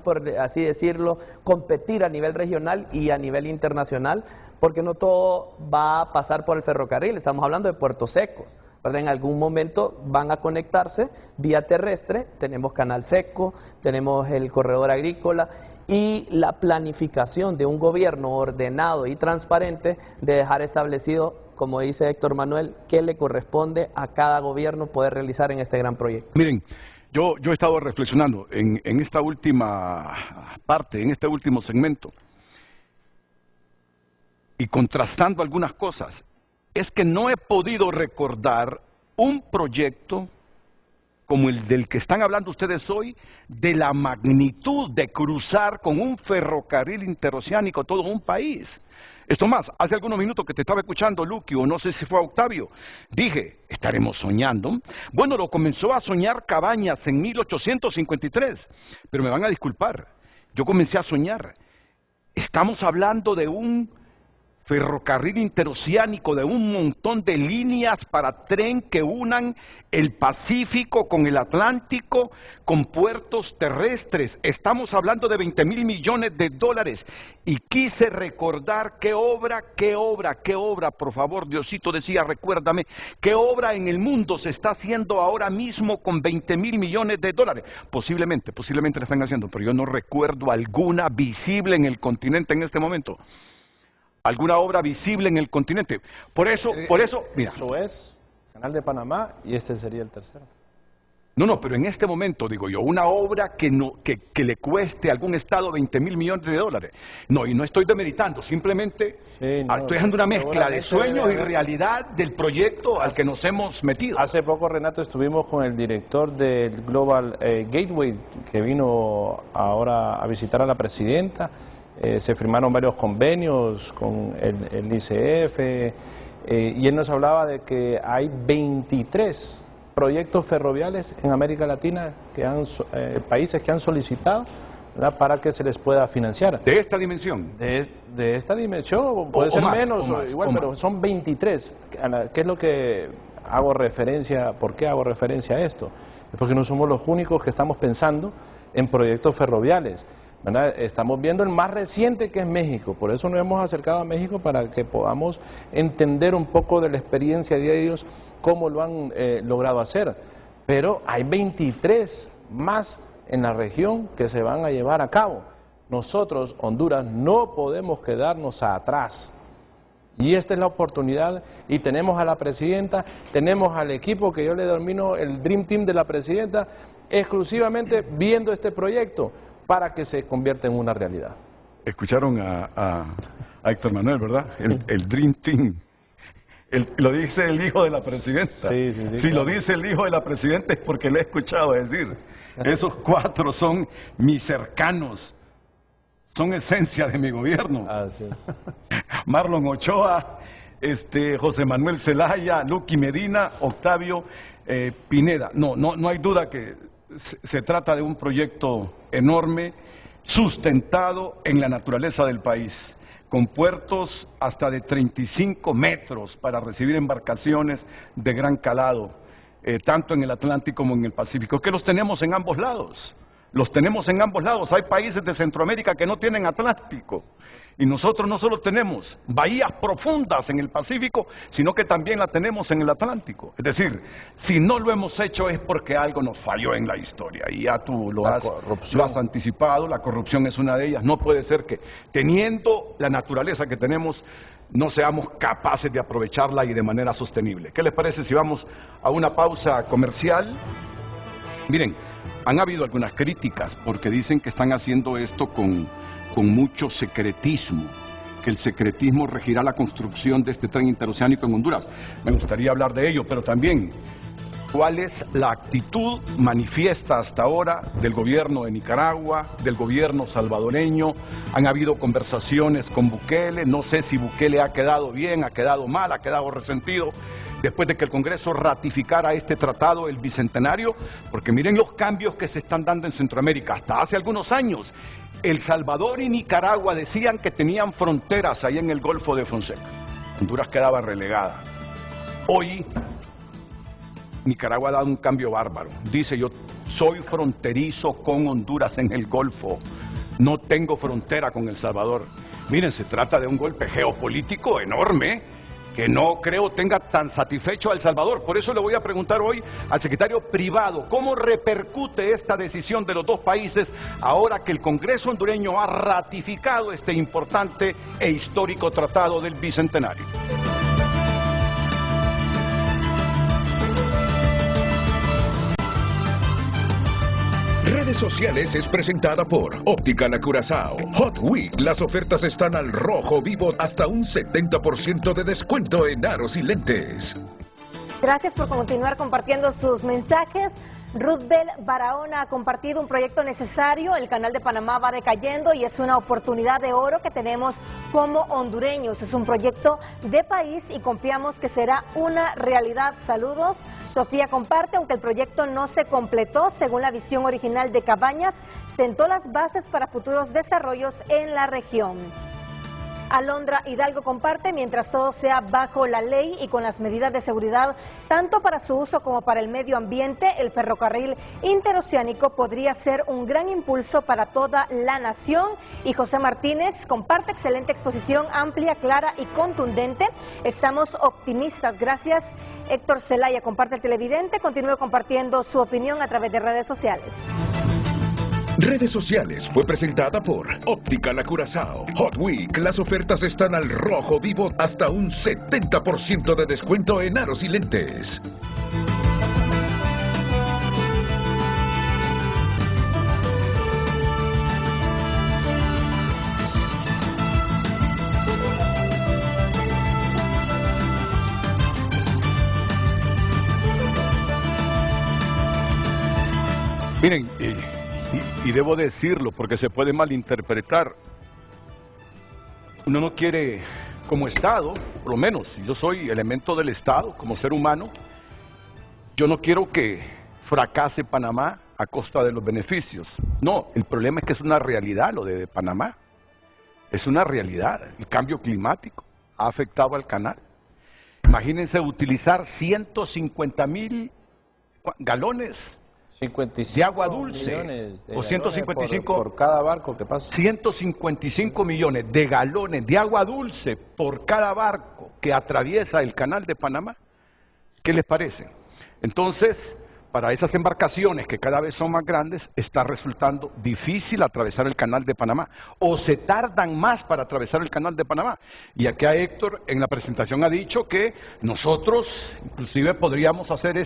por así decirlo, competir a nivel regional y a nivel internacional, porque no todo va a pasar por el ferrocarril. Estamos hablando de puertos secos, ¿verdad? En algún momento van a conectarse vía terrestre. Tenemos Canal Seco, tenemos el corredor agrícola, y la planificación de un gobierno ordenado y transparente de dejar establecido, como dice Héctor Manuel, qué le corresponde a cada gobierno poder realizar en este gran proyecto. Miren, yo he estado reflexionando en esta última parte, en este último segmento, y contrastando algunas cosas. Es que no he podido recordar un proyecto como el del que están hablando ustedes hoy, de la magnitud de cruzar con un ferrocarril interoceánico todo un país. Esto más, hace algunos minutos que te estaba escuchando, Luqui, o no sé si fue Octavio, dije, ¿estaremos soñando? Bueno, lo comenzó a soñar Cabañas en 1853, pero me van a disculpar, yo comencé a soñar. Estamos hablando de un ferrocarril interoceánico, de un montón de líneas para tren que unan el Pacífico con el Atlántico, con puertos terrestres. Estamos hablando de 20,000 millones de dólares. Y quise recordar qué obra, por favor, Diosito decía, recuérdame, qué obra en el mundo se está haciendo ahora mismo con 20,000 millones de dólares. Posiblemente la están haciendo, pero yo no recuerdo alguna visible en el continente en este momento. Alguna obra visible en el continente. Por eso, mira. Eso es Canal de Panamá y este sería el tercero. No, pero en este momento, digo yo, una obra que le cueste a algún estado 20,000 millones de dólares. No, y no estoy demeritando, simplemente estoy haciendo una mezcla de sueños y realidad del proyecto al que nos hemos metido. Hace poco, Renato, estuvimos con el director del Global Gateway, que vino ahora a visitar a la presidenta. Se firmaron varios convenios con el ICF y él nos hablaba de que hay 23 proyectos ferroviarios en América Latina que países que han solicitado, ¿verdad?, para que se les pueda financiar. ¿De esta dimensión? De esta dimensión, puede ser menos o igual, pero son 23. ¿Qué es lo que hago referencia? ¿Por qué hago referencia a esto? Es porque no somos los únicos que estamos pensando en proyectos ferroviarios, ¿verdad? Estamos viendo el más reciente, que es México. Por eso nos hemos acercado a México, para que podamos entender un poco de la experiencia de ellos, cómo lo han logrado hacer. Pero hay 23 más en la región que se van a llevar a cabo. Nosotros, Honduras, no podemos quedarnos atrás. Y esta es la oportunidad, y tenemos a la presidenta, tenemos al equipo que yo le denomino el Dream Team de la presidenta, exclusivamente viendo este proyecto para que se convierta en una realidad. Escucharon a Héctor Manuel, ¿verdad? El Dream Team. Lo dice el hijo de la presidenta. Sí, si claro. Lo dice el hijo de la presidenta es porque le he escuchado decir. Esos 4 son mis cercanos, son esencia de mi gobierno. Así es. Marlon Ochoa, José Manuel Zelaya, Luqui Medina, Octavio Pineda. No hay duda que se trata de un proyecto enorme, sustentado en la naturaleza del país. con puertos hasta de 35 metros para recibir embarcaciones de gran calado, tanto en el Atlántico como en el Pacífico, que los tenemos en ambos lados. Los tenemos en ambos lados. Hay países de Centroamérica que no tienen Atlántico. Y nosotros no solo tenemos bahías profundas en el Pacífico, sino que también la tenemos en el Atlántico. Es decir, si no lo hemos hecho es porque algo nos falló en la historia. Y ya tú lo has anticipado, la corrupción es una de ellas. No puede ser que, teniendo la naturaleza que tenemos, no seamos capaces de aprovecharla y de manera sostenible. ¿Qué les parece si vamos a una pausa comercial? Miren, han habido algunas críticas porque dicen que están haciendo esto con mucho secretismo, que el secretismo regirá la construcción de este tren interoceánico en Honduras. Me gustaría hablar de ello, pero también, ¿cuál es la actitud manifiesta hasta ahora del gobierno de Nicaragua, del gobierno salvadoreño? Han habido conversaciones con Bukele, no sé si Bukele ha quedado bien, ha quedado mal, ha quedado resentido, después de que el Congreso ratificara este tratado, el Bicentenario, porque miren los cambios que se están dando en Centroamérica. Hasta hace algunos años, El Salvador y Nicaragua decían que tenían fronteras ahí en el Golfo de Fonseca. Honduras quedaba relegada. Hoy, Nicaragua ha dado un cambio bárbaro. Dice, yo soy fronterizo con Honduras en el Golfo, no tengo frontera con El Salvador. Miren, se trata de un golpe geopolítico enorme, que no creo tenga tan satisfecho a El Salvador. Por eso le voy a preguntar hoy al secretario privado, ¿cómo repercute esta decisión de los dos países ahora que el Congreso hondureño ha ratificado este importante e histórico tratado del Bicentenario? Redes Sociales es presentada por Óptica La Curazao. Hot Week, las ofertas están al rojo vivo, hasta un 70% de descuento en aros y lentes. Gracias por continuar compartiendo sus mensajes. Ruthbel Barahona ha compartido un proyecto necesario. El Canal de Panamá va decayendo y es una oportunidad de oro que tenemos como hondureños. Es un proyecto de país y confiamos que será una realidad. Saludos. Sofía comparte, aunque el proyecto no se completó según la visión original de Cabañas, sentó las bases para futuros desarrollos en la región. Alondra Hidalgo comparte, mientras todo sea bajo la ley y con las medidas de seguridad, tanto para su uso como para el medio ambiente, el ferrocarril interoceánico podría ser un gran impulso para toda la nación. Y José Martínez comparte, excelente exposición, amplia, clara y contundente. Estamos optimistas, gracias. Héctor Zelaya comparte, el televidente, continúe compartiendo su opinión a través de redes sociales. Redes Sociales fue presentada por Óptica La Curazao. Hot Week, las ofertas están al rojo vivo, hasta un 70% de descuento en aros y lentes. Miren, y debo decirlo porque se puede malinterpretar. Uno no quiere, como Estado, por lo menos, si yo soy elemento del Estado, como ser humano, yo no quiero que fracase Panamá a costa de los beneficios. No, el problema es que es una realidad lo de Panamá. Es una realidad. El cambio climático ha afectado al canal. Imagínense utilizar 150,000 galones de agua dulce, o 155 por cada barco que pasa. 155 millones de galones de agua dulce por cada barco que atraviesa el canal de Panamá. ¿Qué les parece? Entonces, para esas embarcaciones que cada vez son más grandes, está resultando difícil atravesar el canal de Panamá, o se tardan más para atravesar el canal de Panamá. Y aquí a Héctor en la presentación ha dicho que nosotros inclusive podríamos hacer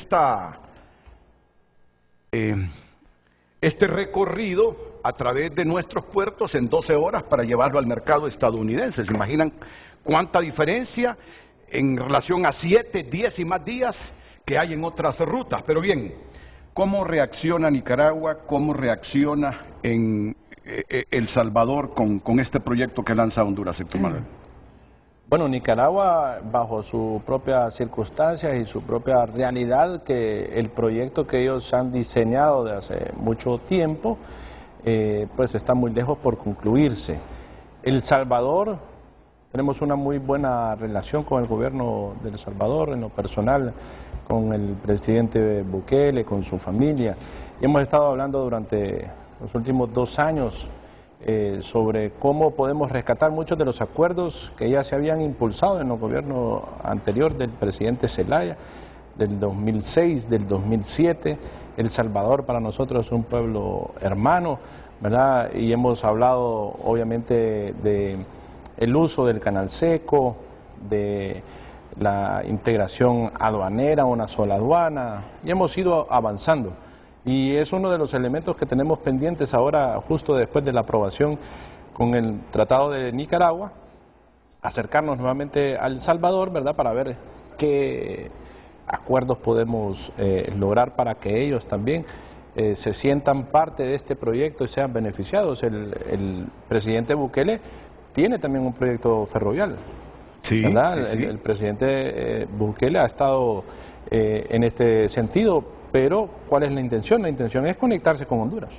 este recorrido a través de nuestros puertos en 12 horas para llevarlo al mercado estadounidense. ¿Se imaginan cuánta diferencia en relación a 7, 10 y más días que hay en otras rutas? Pero bien, ¿cómo reacciona Nicaragua? ¿Cómo reacciona en El Salvador con este proyecto que lanza Honduras, Héctor Manuel? Bueno, Nicaragua, bajo sus propias circunstancias y su propia realidad, que el proyecto que ellos han diseñado de hace mucho tiempo, pues está muy lejos por concluirse. El Salvador tenemos una muy buena relación con el gobierno de El Salvador, en lo personal, con el presidente Bukele, con su familia. Y hemos estado hablando durante los últimos 2 años sobre cómo podemos rescatar muchos de los acuerdos que ya se habían impulsado en el gobierno anterior del presidente Zelaya, del 2006, del 2007. El Salvador para nosotros es un pueblo hermano, ¿verdad? Y hemos hablado obviamente de el uso del canal seco, de la integración aduanera, una sola aduana, y hemos ido avanzando. Y es uno de los elementos que tenemos pendientes ahora, justo después de la aprobación con el Tratado de Nicaragua, acercarnos nuevamente a El Salvador, ¿verdad?, para ver qué acuerdos podemos lograr para que ellos también se sientan parte de este proyecto y sean beneficiados. El presidente Bukele tiene también un proyecto ferroviario, sí, ¿verdad? Sí, sí. El presidente Bukele ha estado en este sentido, pero ¿cuál es la intención? La intención es conectarse con Honduras,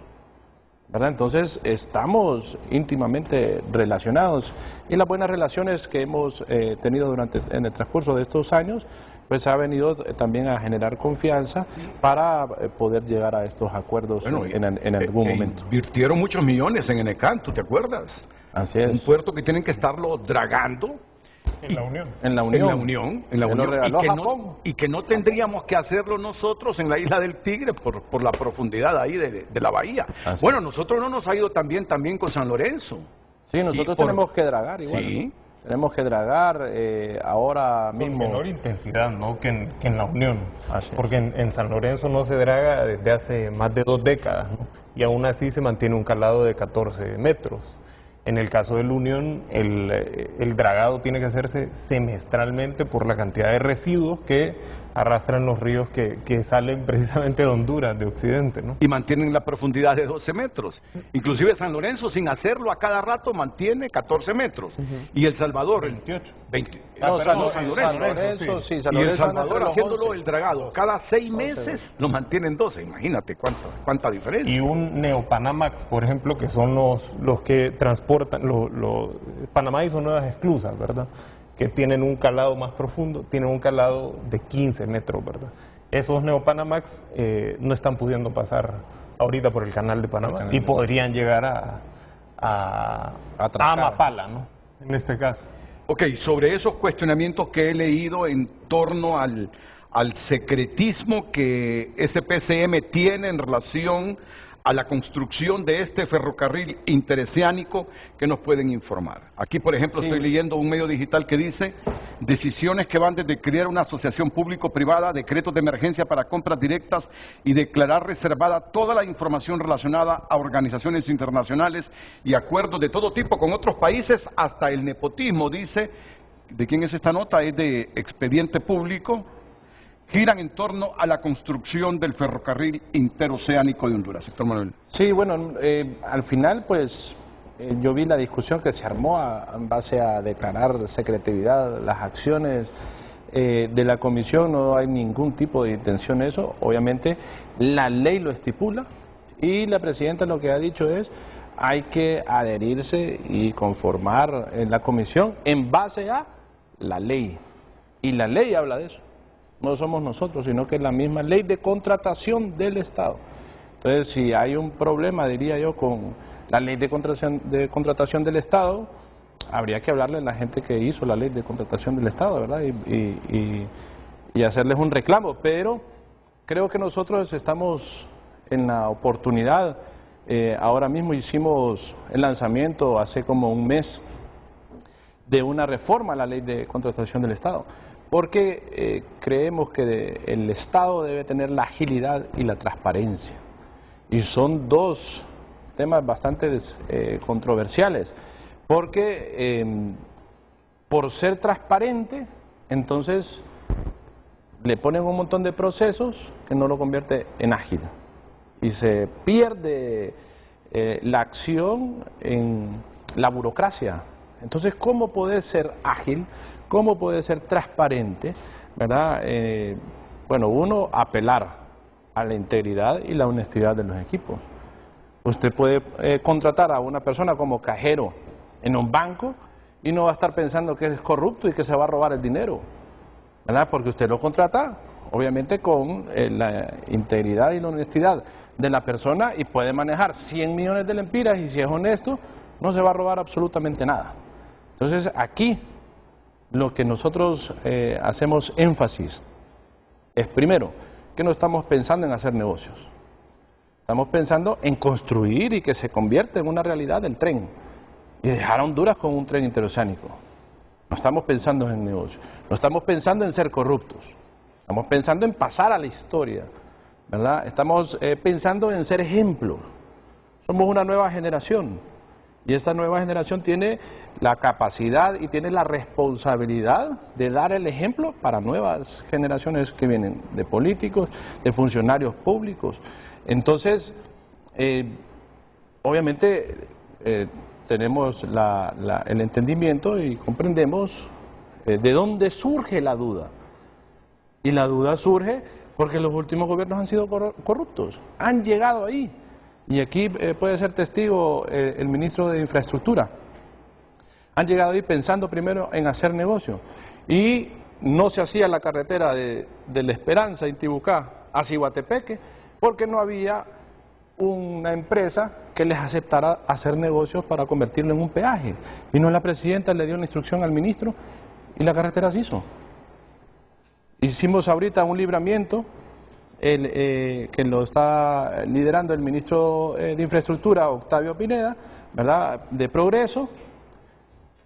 ¿verdad? Entonces estamos íntimamente relacionados, y las buenas relaciones que hemos tenido en el transcurso de estos años pues ha venido también a generar confianza para poder llegar a estos acuerdos en algún momento. Invirtieron muchos millones en Enecan, ¿tú te acuerdas? Así es. Un puerto que tienen que estarlo dragando. En la Unión. En la Unión. Lo regaló Japón. Y que no tendríamos que hacerlo nosotros en la isla del Tigre por la profundidad ahí de la bahía. Así bueno, nosotros no nos ha ido tan bien también con San Lorenzo. Sí, nosotros tenemos que dragar igual. Sí. Tenemos que dragar ahora mismo. Con menor intensidad, ¿no?, que en la Unión. Así porque en San Lorenzo no se draga desde hace más de 2 décadas, ¿no?, y aún así se mantiene un calado de 14 metros. En el caso de la Unión, el dragado tiene que hacerse semestralmente por la cantidad de residuos que arrastran los ríos que salen precisamente de Honduras, de Occidente, ¿no? Y mantienen la profundidad de 12 metros. Inclusive San Lorenzo, sin hacerlo a cada rato, mantiene 14 metros. Y El Salvador... 28. San Lorenzo. Sí, Y El Salvador haciéndolo el dragado. Cada 6 meses lo mantienen 12. Imagínate cuánta diferencia. Y un Neopanamax, por ejemplo, que son los que transportan... Panamá hizo nuevas esclusas, ¿verdad?, que tienen un calado más profundo, tienen un calado de 15 metros, ¿verdad? Esos Neopanamax no están pudiendo pasar ahorita por el canal de Panamá y podrían llegar a Amapala, ¿no?, en este caso. Ok, sobre esos cuestionamientos que he leído en torno al secretismo que SPCM tiene en relación a la construcción de este ferrocarril interoceánico, que nos pueden informar. Aquí, por ejemplo, estoy leyendo un medio digital que dice: decisiones que van desde crear una asociación público-privada, decretos de emergencia para compras directas y declarar reservada toda la información relacionada a organizaciones internacionales y acuerdos de todo tipo con otros países, hasta el nepotismo, dice. ¿De quién es esta nota? Es de Expediente Público. Giran en torno a la construcción del ferrocarril interoceánico de Honduras. Sector Manuel. Sí, bueno, al final pues yo vi la discusión que se armó en base a declarar secretividad las acciones de la comisión. No hay ningún tipo de intención de eso. Obviamente la ley lo estipula y la presidenta lo que ha dicho es: hay que adherirse y conformar en la comisión en base a la ley. Y la ley habla de eso. No somos nosotros, sino que es la misma ley de contratación del Estado. Entonces, si hay un problema, diría yo, con la ley de contratación del Estado, habría que hablarle a la gente que hizo la ley de contratación del Estado, ¿verdad? Y hacerles un reclamo. Pero creo que nosotros estamos en la oportunidad. Ahora mismo hicimos el lanzamiento hace como un mes de una reforma a la ley de contratación del Estado, porque creemos que el Estado debe tener la agilidad y la transparencia, y son 2 temas bastante controversiales, porque por ser transparente, entonces le ponen un montón de procesos que no lo convierte en ágil, y se pierde la acción en la burocracia. Entonces, ¿cómo poder ser ágil? ¿Cómo puede ser transparente? ¿Verdad? Bueno, uno, apelar a la integridad y la honestidad de los equipos. Usted puede contratar a una persona como cajero en un banco y no va a estar pensando que es corrupto y que se va a robar el dinero, ¿verdad? Porque usted lo contrata, obviamente, con la integridad y la honestidad de la persona y puede manejar 100 millones de lempiras y si es honesto, no se va a robar absolutamente nada. Entonces, aquí lo que nosotros hacemos énfasis es, primero, que no estamos pensando en hacer negocios. Estamos pensando en construir y que se convierta en una realidad el tren y dejar a Honduras con un tren interoceánico. No estamos pensando en negocios, no estamos pensando en ser corruptos, estamos pensando en pasar a la historia, ¿verdad? Estamos pensando en ser ejemplo. Somos una nueva generación y esta nueva generación tiene la capacidad y tiene la responsabilidad de dar el ejemplo para nuevas generaciones que vienen, de políticos, de funcionarios públicos. Entonces, obviamente tenemos el entendimiento y comprendemos de dónde surge la duda. Y la duda surge porque los últimos gobiernos han sido corruptos, han llegado ahí. Y aquí puede ser testigo el ministro de Infraestructura. Han llegado ahí pensando primero en hacer negocio. Y no se hacía la carretera de La Esperanza, Intibucá, a Ciguatepeque, porque no había una empresa que les aceptara hacer negocios para convertirlo en un peaje. Vino la presidenta, le dio una instrucción al ministro y la carretera se hizo. Hicimos ahorita un libramiento que lo está liderando el ministro de Infraestructura, Octavio Pineda, ¿verdad?, de Progreso,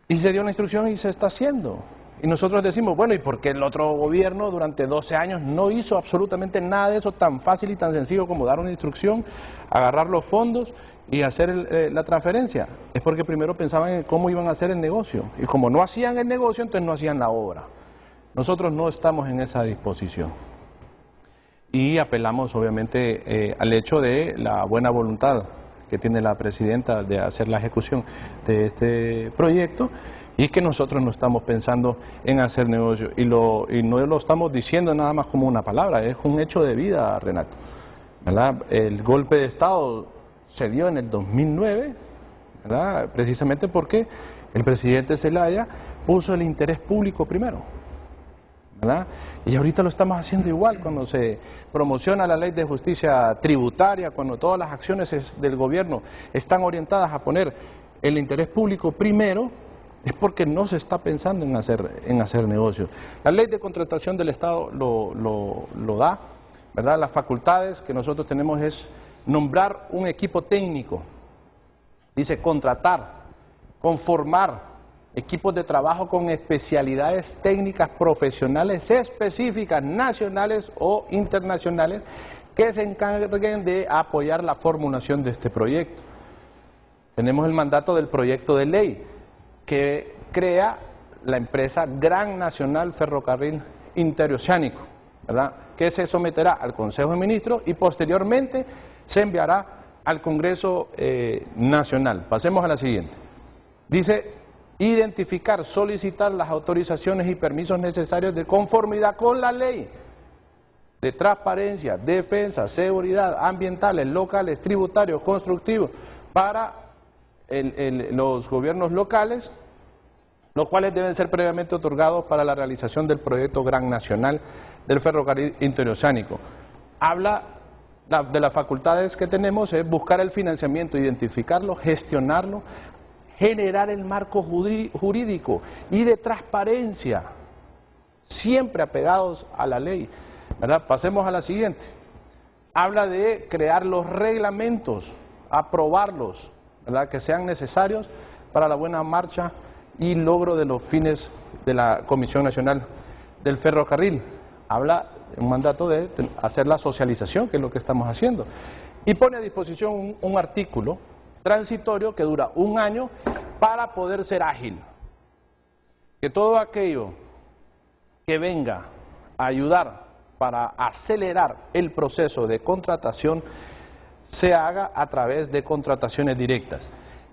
y se dio una instrucción y se está haciendo. Y nosotros decimos, bueno, ¿y por qué el otro gobierno durante 12 años no hizo absolutamente nada de eso tan fácil y tan sencillo como dar una instrucción, agarrar los fondos y hacer la transferencia? Es porque primero pensaban en cómo iban a hacer el negocio, y como no hacían el negocio, entonces no hacían la obra. Nosotros no estamos en esa disposición. Y apelamos obviamente al hecho de la buena voluntad que tiene la presidenta de hacer la ejecución de este proyecto y que nosotros no estamos pensando en hacer negocio y no lo estamos diciendo nada más como una palabra, es un hecho de vida, Renato, ¿verdad? El golpe de Estado se dio en el 2009, ¿verdad?, precisamente porque el presidente Zelaya puso el interés público primero, ¿verdad? Y ahorita lo estamos haciendo igual cuando se promociona la ley de justicia tributaria, cuando todas las acciones del gobierno están orientadas a poner el interés público primero, es porque no se está pensando en hacer negocios. La ley de contratación del Estado lo da, ¿verdad? Las facultades que nosotros tenemos es nombrar un equipo técnico, dice contratar, conformar equipos de trabajo con especialidades técnicas profesionales específicas, nacionales o internacionales, que se encarguen de apoyar la formulación de este proyecto. Tenemos el mandato del proyecto de ley que crea la empresa Gran Nacional Ferrocarril Interoceánico, ¿verdad?, que se someterá al Consejo de Ministros y posteriormente se enviará al Congreso Nacional. Pasemos a la siguiente. Dice: identificar, solicitar las autorizaciones y permisos necesarios de conformidad con la ley de transparencia, defensa, seguridad, ambientales, locales, tributarios, constructivos, para los gobiernos locales, los cuales deben ser previamente otorgados para la realización del proyecto Gran Nacional del Ferrocarril Interoceánico. Habla de las facultades que tenemos, es buscar el financiamiento, identificarlo, gestionarlo, generar el marco jurídico y de transparencia, siempre apegados a la ley, ¿verdad? Pasemos a la siguiente. Habla de crear los reglamentos, aprobarlos, ¿verdad?, que sean necesarios para la buena marcha y logro de los fines de la Comisión Nacional del Ferrocarril. Habla de un mandato de hacer la socialización, que es lo que estamos haciendo. Y pone a disposición un artículo transitorio que dura 1 año para poder ser ágil. Que todo aquello que venga a ayudar para acelerar el proceso de contratación se haga a través de contrataciones directas.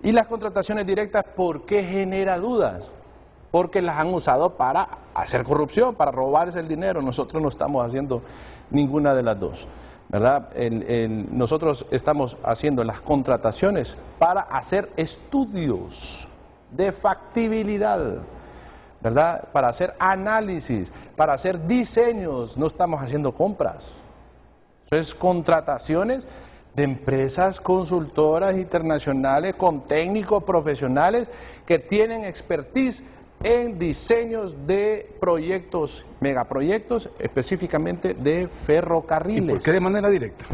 Y las contrataciones directas, ¿por qué genera dudas? Porque las han usado para hacer corrupción, para robarse el dinero. Nosotros no estamos haciendo ninguna de las dos, ¿verdad? Nosotros estamos haciendo las contrataciones para hacer estudios de factibilidad, ¿verdad? Para hacer análisis, para hacer diseños, no estamos haciendo compras. Entonces, contrataciones de empresas consultoras internacionales con técnicos profesionales que tienen expertise en diseños de proyectos, megaproyectos, específicamente de ferrocarriles. ¿Y por qué de manera directa?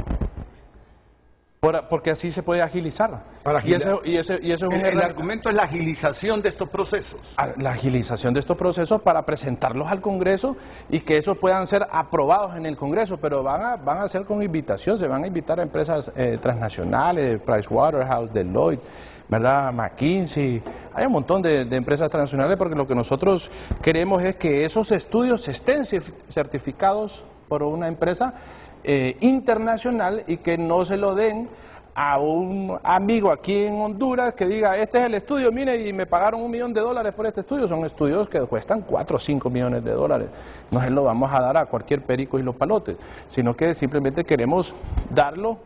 Porque así se puede agilizar. Y eso es el argumento es la agilización de estos procesos. La agilización de estos procesos para presentarlos al Congreso y que esos puedan ser aprobados en el Congreso, pero van a ser con invitación, se van a invitar a empresas transnacionales, Pricewaterhouse, Deloitte, ¿verdad? McKinsey, hay un montón de empresas transnacionales, porque lo que nosotros queremos es que esos estudios estén certificados por una empresa internacional y que no se lo den a un amigo aquí en Honduras que diga, este es el estudio, mire, y me pagaron $1 millón por este estudio. Son estudios que cuestan 4 o 5 millones de dólares. No se lo vamos a dar a cualquier perico y los palotes, sino que simplemente queremos darlo,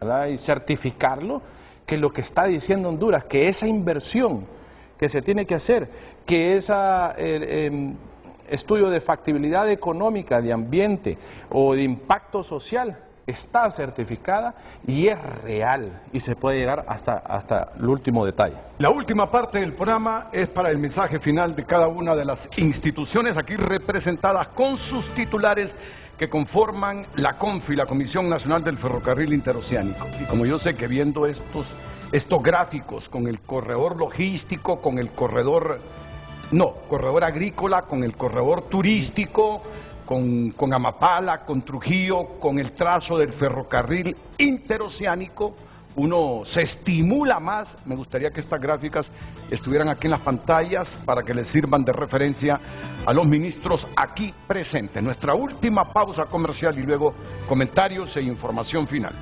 ¿verdad? Y certificarlo, que lo que está diciendo Honduras, que esa inversión que se tiene que hacer, que esa estudio de factibilidad económica, de ambiente o de impacto social está certificada y es real y se puede llegar hasta el último detalle. La última parte del programa es para el mensaje final de cada una de las instituciones aquí representadas con sus titulares que conforman la CONFI, la Comisión Nacional del Ferrocarril Interoceánico. Y como yo sé que viendo estos gráficos con el corredor logístico, con el corredor agrícola, con el corredor turístico, con Amapala, con Trujillo, con el trazo del ferrocarril interoceánico, uno se estimula más. Me gustaría que estas gráficas estuvieran aquí en las pantallas para que les sirvan de referencia a los ministros aquí presentes. Nuestra última pausa comercial y luego comentarios e información final.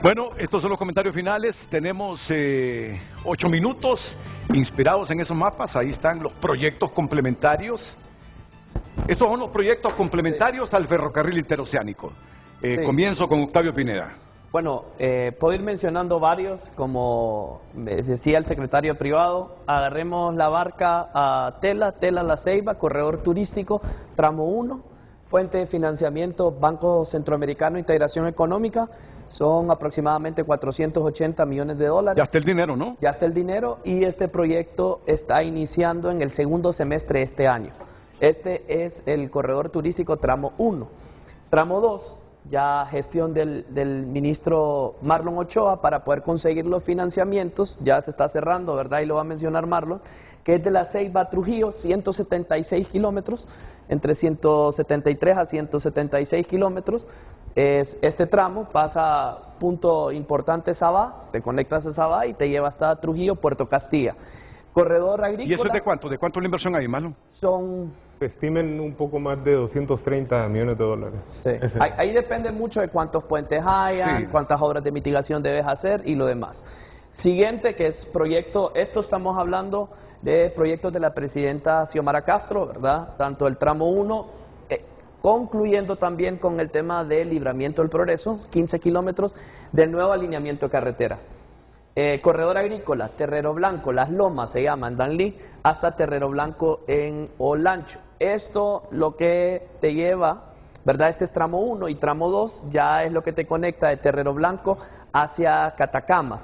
Bueno, estos son los comentarios finales. Tenemos 8 minutos inspirados en esos mapas. Ahí están los proyectos complementarios. Estos son los proyectos complementarios al ferrocarril interoceánico. Comienzo con Octavio Pineda. Bueno, puedo ir mencionando varios, como decía el secretario privado. Agarremos la barca a Tela La Ceiba, corredor turístico, tramo 1, fuente de financiamiento Banco Centroamericano de Integración Económica. Son aproximadamente 480 millones de dólares. Ya está el dinero, ¿no? Ya está el dinero y este proyecto está iniciando en el segundo semestre de este año. Este es el corredor turístico tramo 1. Tramo 2, ya gestión del ministro Marlon Ochoa para poder conseguir los financiamientos. Ya se está cerrando, ¿verdad? Y lo va a mencionar Marlon, que es de La Ceiba a Trujillo, 176 kilómetros, entre 173 a 176 kilómetros. Este tramo pasa punto importante Sabá, te conectas a Sabá y te lleva hasta Trujillo, Puerto Castilla. Corredor agrícola. ¿Y eso es de cuánto? ¿De cuánto la inversión ahí, Marlon? Se estimen un poco más de 230 millones de dólares. Sí. Ahí depende mucho de cuántos puentes hayan, sí, cuántas obras de mitigación debes hacer y lo demás. Siguiente, que es proyecto, esto estamos hablando de proyectos de la presidenta Xiomara Castro, ¿verdad? Tanto el tramo 1, concluyendo también con el tema del Libramiento del Progreso, 15 kilómetros del nuevo alineamiento de carretera. Corredor agrícola, Terrero Blanco, Las Lomas se llama en Danlí, hasta Terrero Blanco en Olancho. Esto lo que te lleva, ¿verdad? Este es tramo 1 y tramo 2 ya es lo que te conecta de Terrero Blanco hacia Catacamas.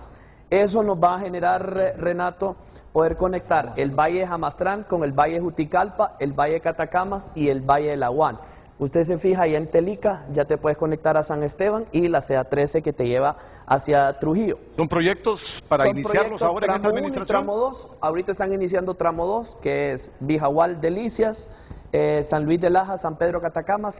Eso nos va a generar, Renato, poder conectar el Valle de Jamastrán con el Valle de Juticalpa, el Valle de Catacamas y el Valle de Laguán. Usted se fija, ahí en Telica ya te puedes conectar a San Esteban y la CA13 que te lleva hacia Trujillo. ¿Son proyectos para iniciarlos ahora en esta administración? Tramo 2, ahorita están iniciando tramo 2, que es Vijahual, Delicias, San Luis de Laja, San Pedro Catacamas,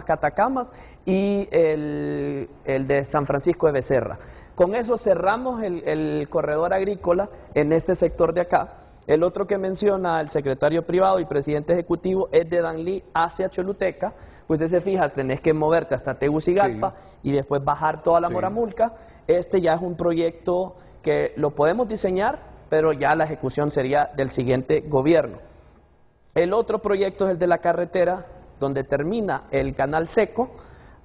Catacamas y el de San Francisco de Becerra. Con eso cerramos el corredor agrícola en este sector de acá. El otro que menciona el secretario privado y presidente ejecutivo es de Danlí hacia Choluteca. Pues usted se fija, tenés que moverte hasta Tegucigalpa, sí, y después bajar toda la Moramulca. Este ya es un proyecto que lo podemos diseñar, pero ya la ejecución sería del siguiente gobierno. El otro proyecto es el de la carretera, donde termina el canal seco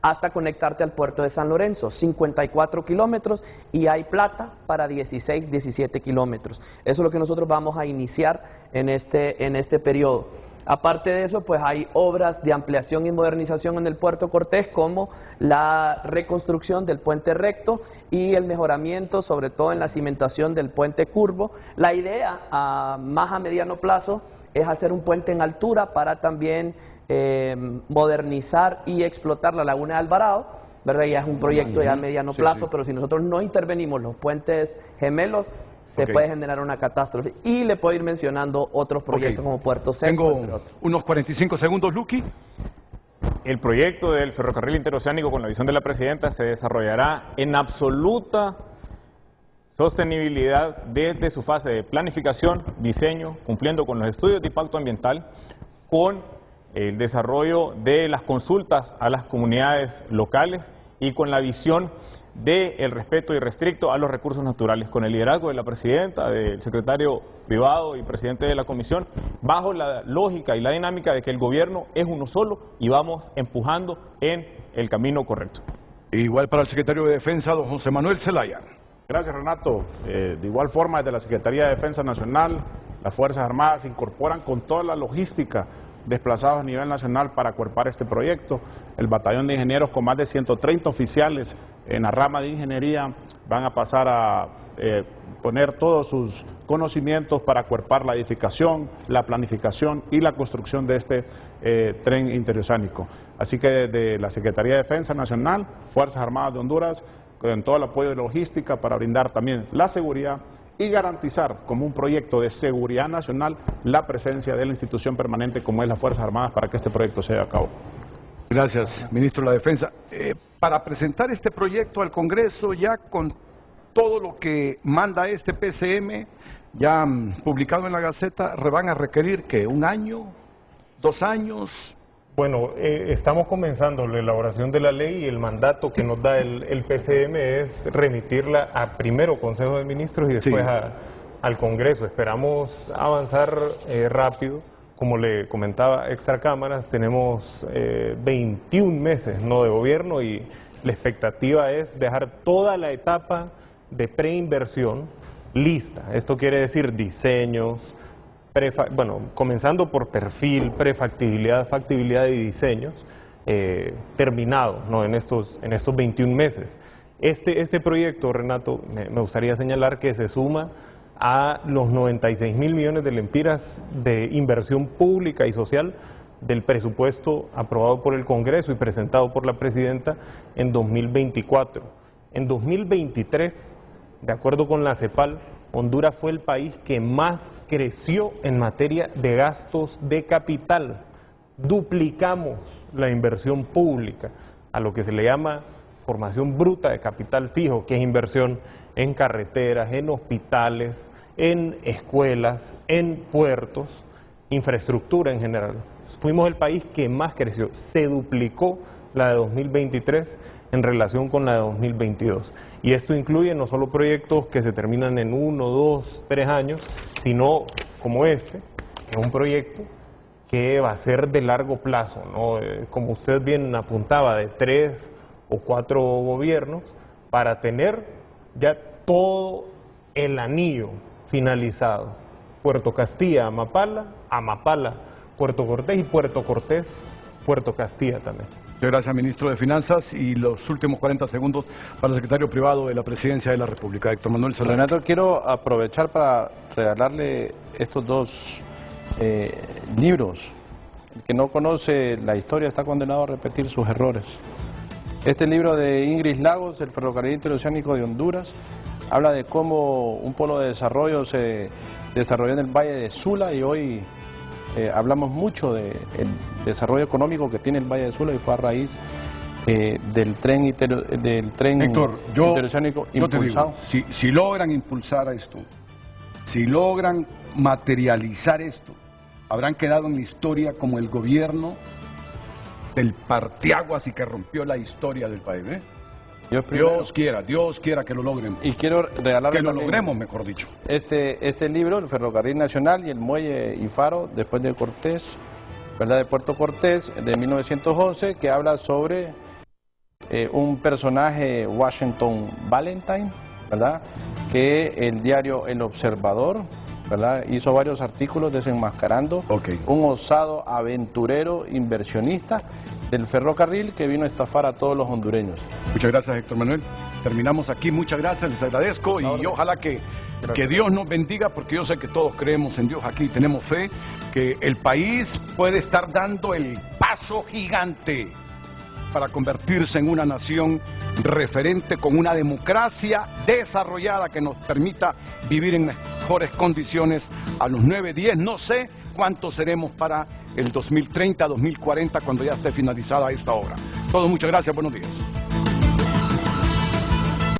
hasta conectarte al puerto de San Lorenzo, 54 kilómetros, y hay plata para 16, 17 kilómetros. Eso es lo que nosotros vamos a iniciar en este periodo. Aparte de eso, pues hay obras de ampliación y modernización en el Puerto Cortés, como la reconstrucción del puente recto y el mejoramiento, sobre todo en la cimentación del puente curvo. La idea más a mediano plazo es hacer un puente en altura para también modernizar y explotar la laguna de Alvarado, ¿verdad? Ya es un proyecto ya a mediano plazo, pero si nosotros no intervenimos los puentes gemelos, se puede generar una catástrofe. Y le puedo ir mencionando otros proyectos como Puerto Seco. Tengo unos 45 segundos, Luqui. El proyecto del ferrocarril interoceánico, con la visión de la presidenta, se desarrollará en absoluta sostenibilidad desde su fase de planificación, diseño, cumpliendo con los estudios de impacto ambiental, con el desarrollo de las consultas a las comunidades locales y con la visión del respeto irrestricto a los recursos naturales, con el liderazgo de la presidenta, del secretario privado y presidente de la comisión, bajo la lógica y la dinámica de que el gobierno es uno solo y vamos empujando en el camino correcto. Igual para el secretario de Defensa, don José Manuel Zelaya. Gracias, Renato. De igual forma, desde la Secretaría de Defensa Nacional, las Fuerzas Armadas se incorporan con toda la logística desplazados a nivel nacional para acuerpar este proyecto. El batallón de ingenieros, con más de 130 oficiales en la rama de ingeniería, van a pasar a poner todos sus conocimientos para acuerpar la edificación, la planificación y la construcción de este tren interoceánico. Así que desde la Secretaría de Defensa Nacional, Fuerzas Armadas de Honduras, con todo el apoyo de logística para brindar también la seguridad y garantizar como un proyecto de seguridad nacional la presencia de la institución permanente como es las Fuerzas Armadas para que este proyecto se lleve a cabo. Gracias, ministro de la Defensa. Para presentar este proyecto al Congreso, ya con todo lo que manda este PCM, ya publicado en la Gaceta, van a requerir que ¿1 año? ¿2 años? Bueno, estamos comenzando la elaboración de la ley y el mandato que nos da el PCM es remitirla a primero Consejo de Ministros y después al Congreso. Esperamos avanzar rápido. Como le comentaba, extracámaras, tenemos 21 meses de gobierno y la expectativa es dejar toda la etapa de preinversión lista. Esto quiere decir diseños, comenzando por perfil, prefactibilidad, factibilidad y diseños, terminados, ¿no? en estos 21 meses. Este proyecto, Renato, me gustaría señalar que se suma a los 96.000 millones de lempiras de inversión pública y social del presupuesto aprobado por el Congreso y presentado por la Presidenta en 2024. En 2023, de acuerdo con la CEPAL, Honduras fue el país que más creció en materia de gastos de capital. Duplicamos la inversión pública, a lo que se le llama formación bruta de capital fijo, que es inversión en carreteras, en hospitales, en escuelas, en puertos, infraestructura en general. Fuimos el país que más creció, se duplicó la de 2023 en relación con la de 2022. Y esto incluye no solo proyectos que se terminan en 1, 2, 3 años, sino como este, que es un proyecto que va a ser de largo plazo, ¿no? Como usted bien apuntaba, de 3 o 4 gobiernos, para tener ya todo el anillo finalizado. Puerto Castilla, Amapala, Puerto Cortés y Puerto Cortés, Puerto Castilla también. Muchas gracias, ministro de Finanzas. Y los últimos 40 segundos para el secretario privado de la Presidencia de la República, Héctor Manuel Zelaya. Renato, quiero aprovechar para regalarle estos 2 libros. El que no conoce la historia está condenado a repetir sus errores. Este libro de Ingrid Lagos, El ferrocarril interoceánico de Honduras, habla de cómo un polo de desarrollo se desarrolló en el Valle de Sula y hoy hablamos mucho del desarrollo económico que tiene el Valle de Sula y fue a raíz del tren Héctor, interoceánico impulsado. Te digo, si logran impulsar esto, si logran materializar esto, habrán quedado en la historia como el gobierno del parteaguas y que rompió la historia del país, Dios quiera que lo logren. Y quiero regalarle que lo también logremos, mejor dicho. Este libro, El Ferrocarril Nacional y el Muelle y Faro, después de Cortés, ¿verdad? De Puerto Cortés, de 1911, que habla sobre un personaje, Washington Valentine, ¿verdad? Que el diario El Observador, ¿verdad? Hizo varios artículos desenmascarando un osado aventurero inversionista del ferrocarril que vino a estafar a todos los hondureños. Muchas gracias, Héctor Manuel. Terminamos aquí, muchas gracias, les agradezco y ojalá que Dios nos bendiga, porque yo sé que todos creemos en Dios aquí, tenemos fe que el país puede estar dando el paso gigante para convertirse en una nación referente con una democracia desarrollada que nos permita vivir en mejores condiciones a los 9, 10, no sé cuántos seremos para el 2030, 2040, cuando ya esté finalizada esta obra. Todos muchas gracias, buenos días.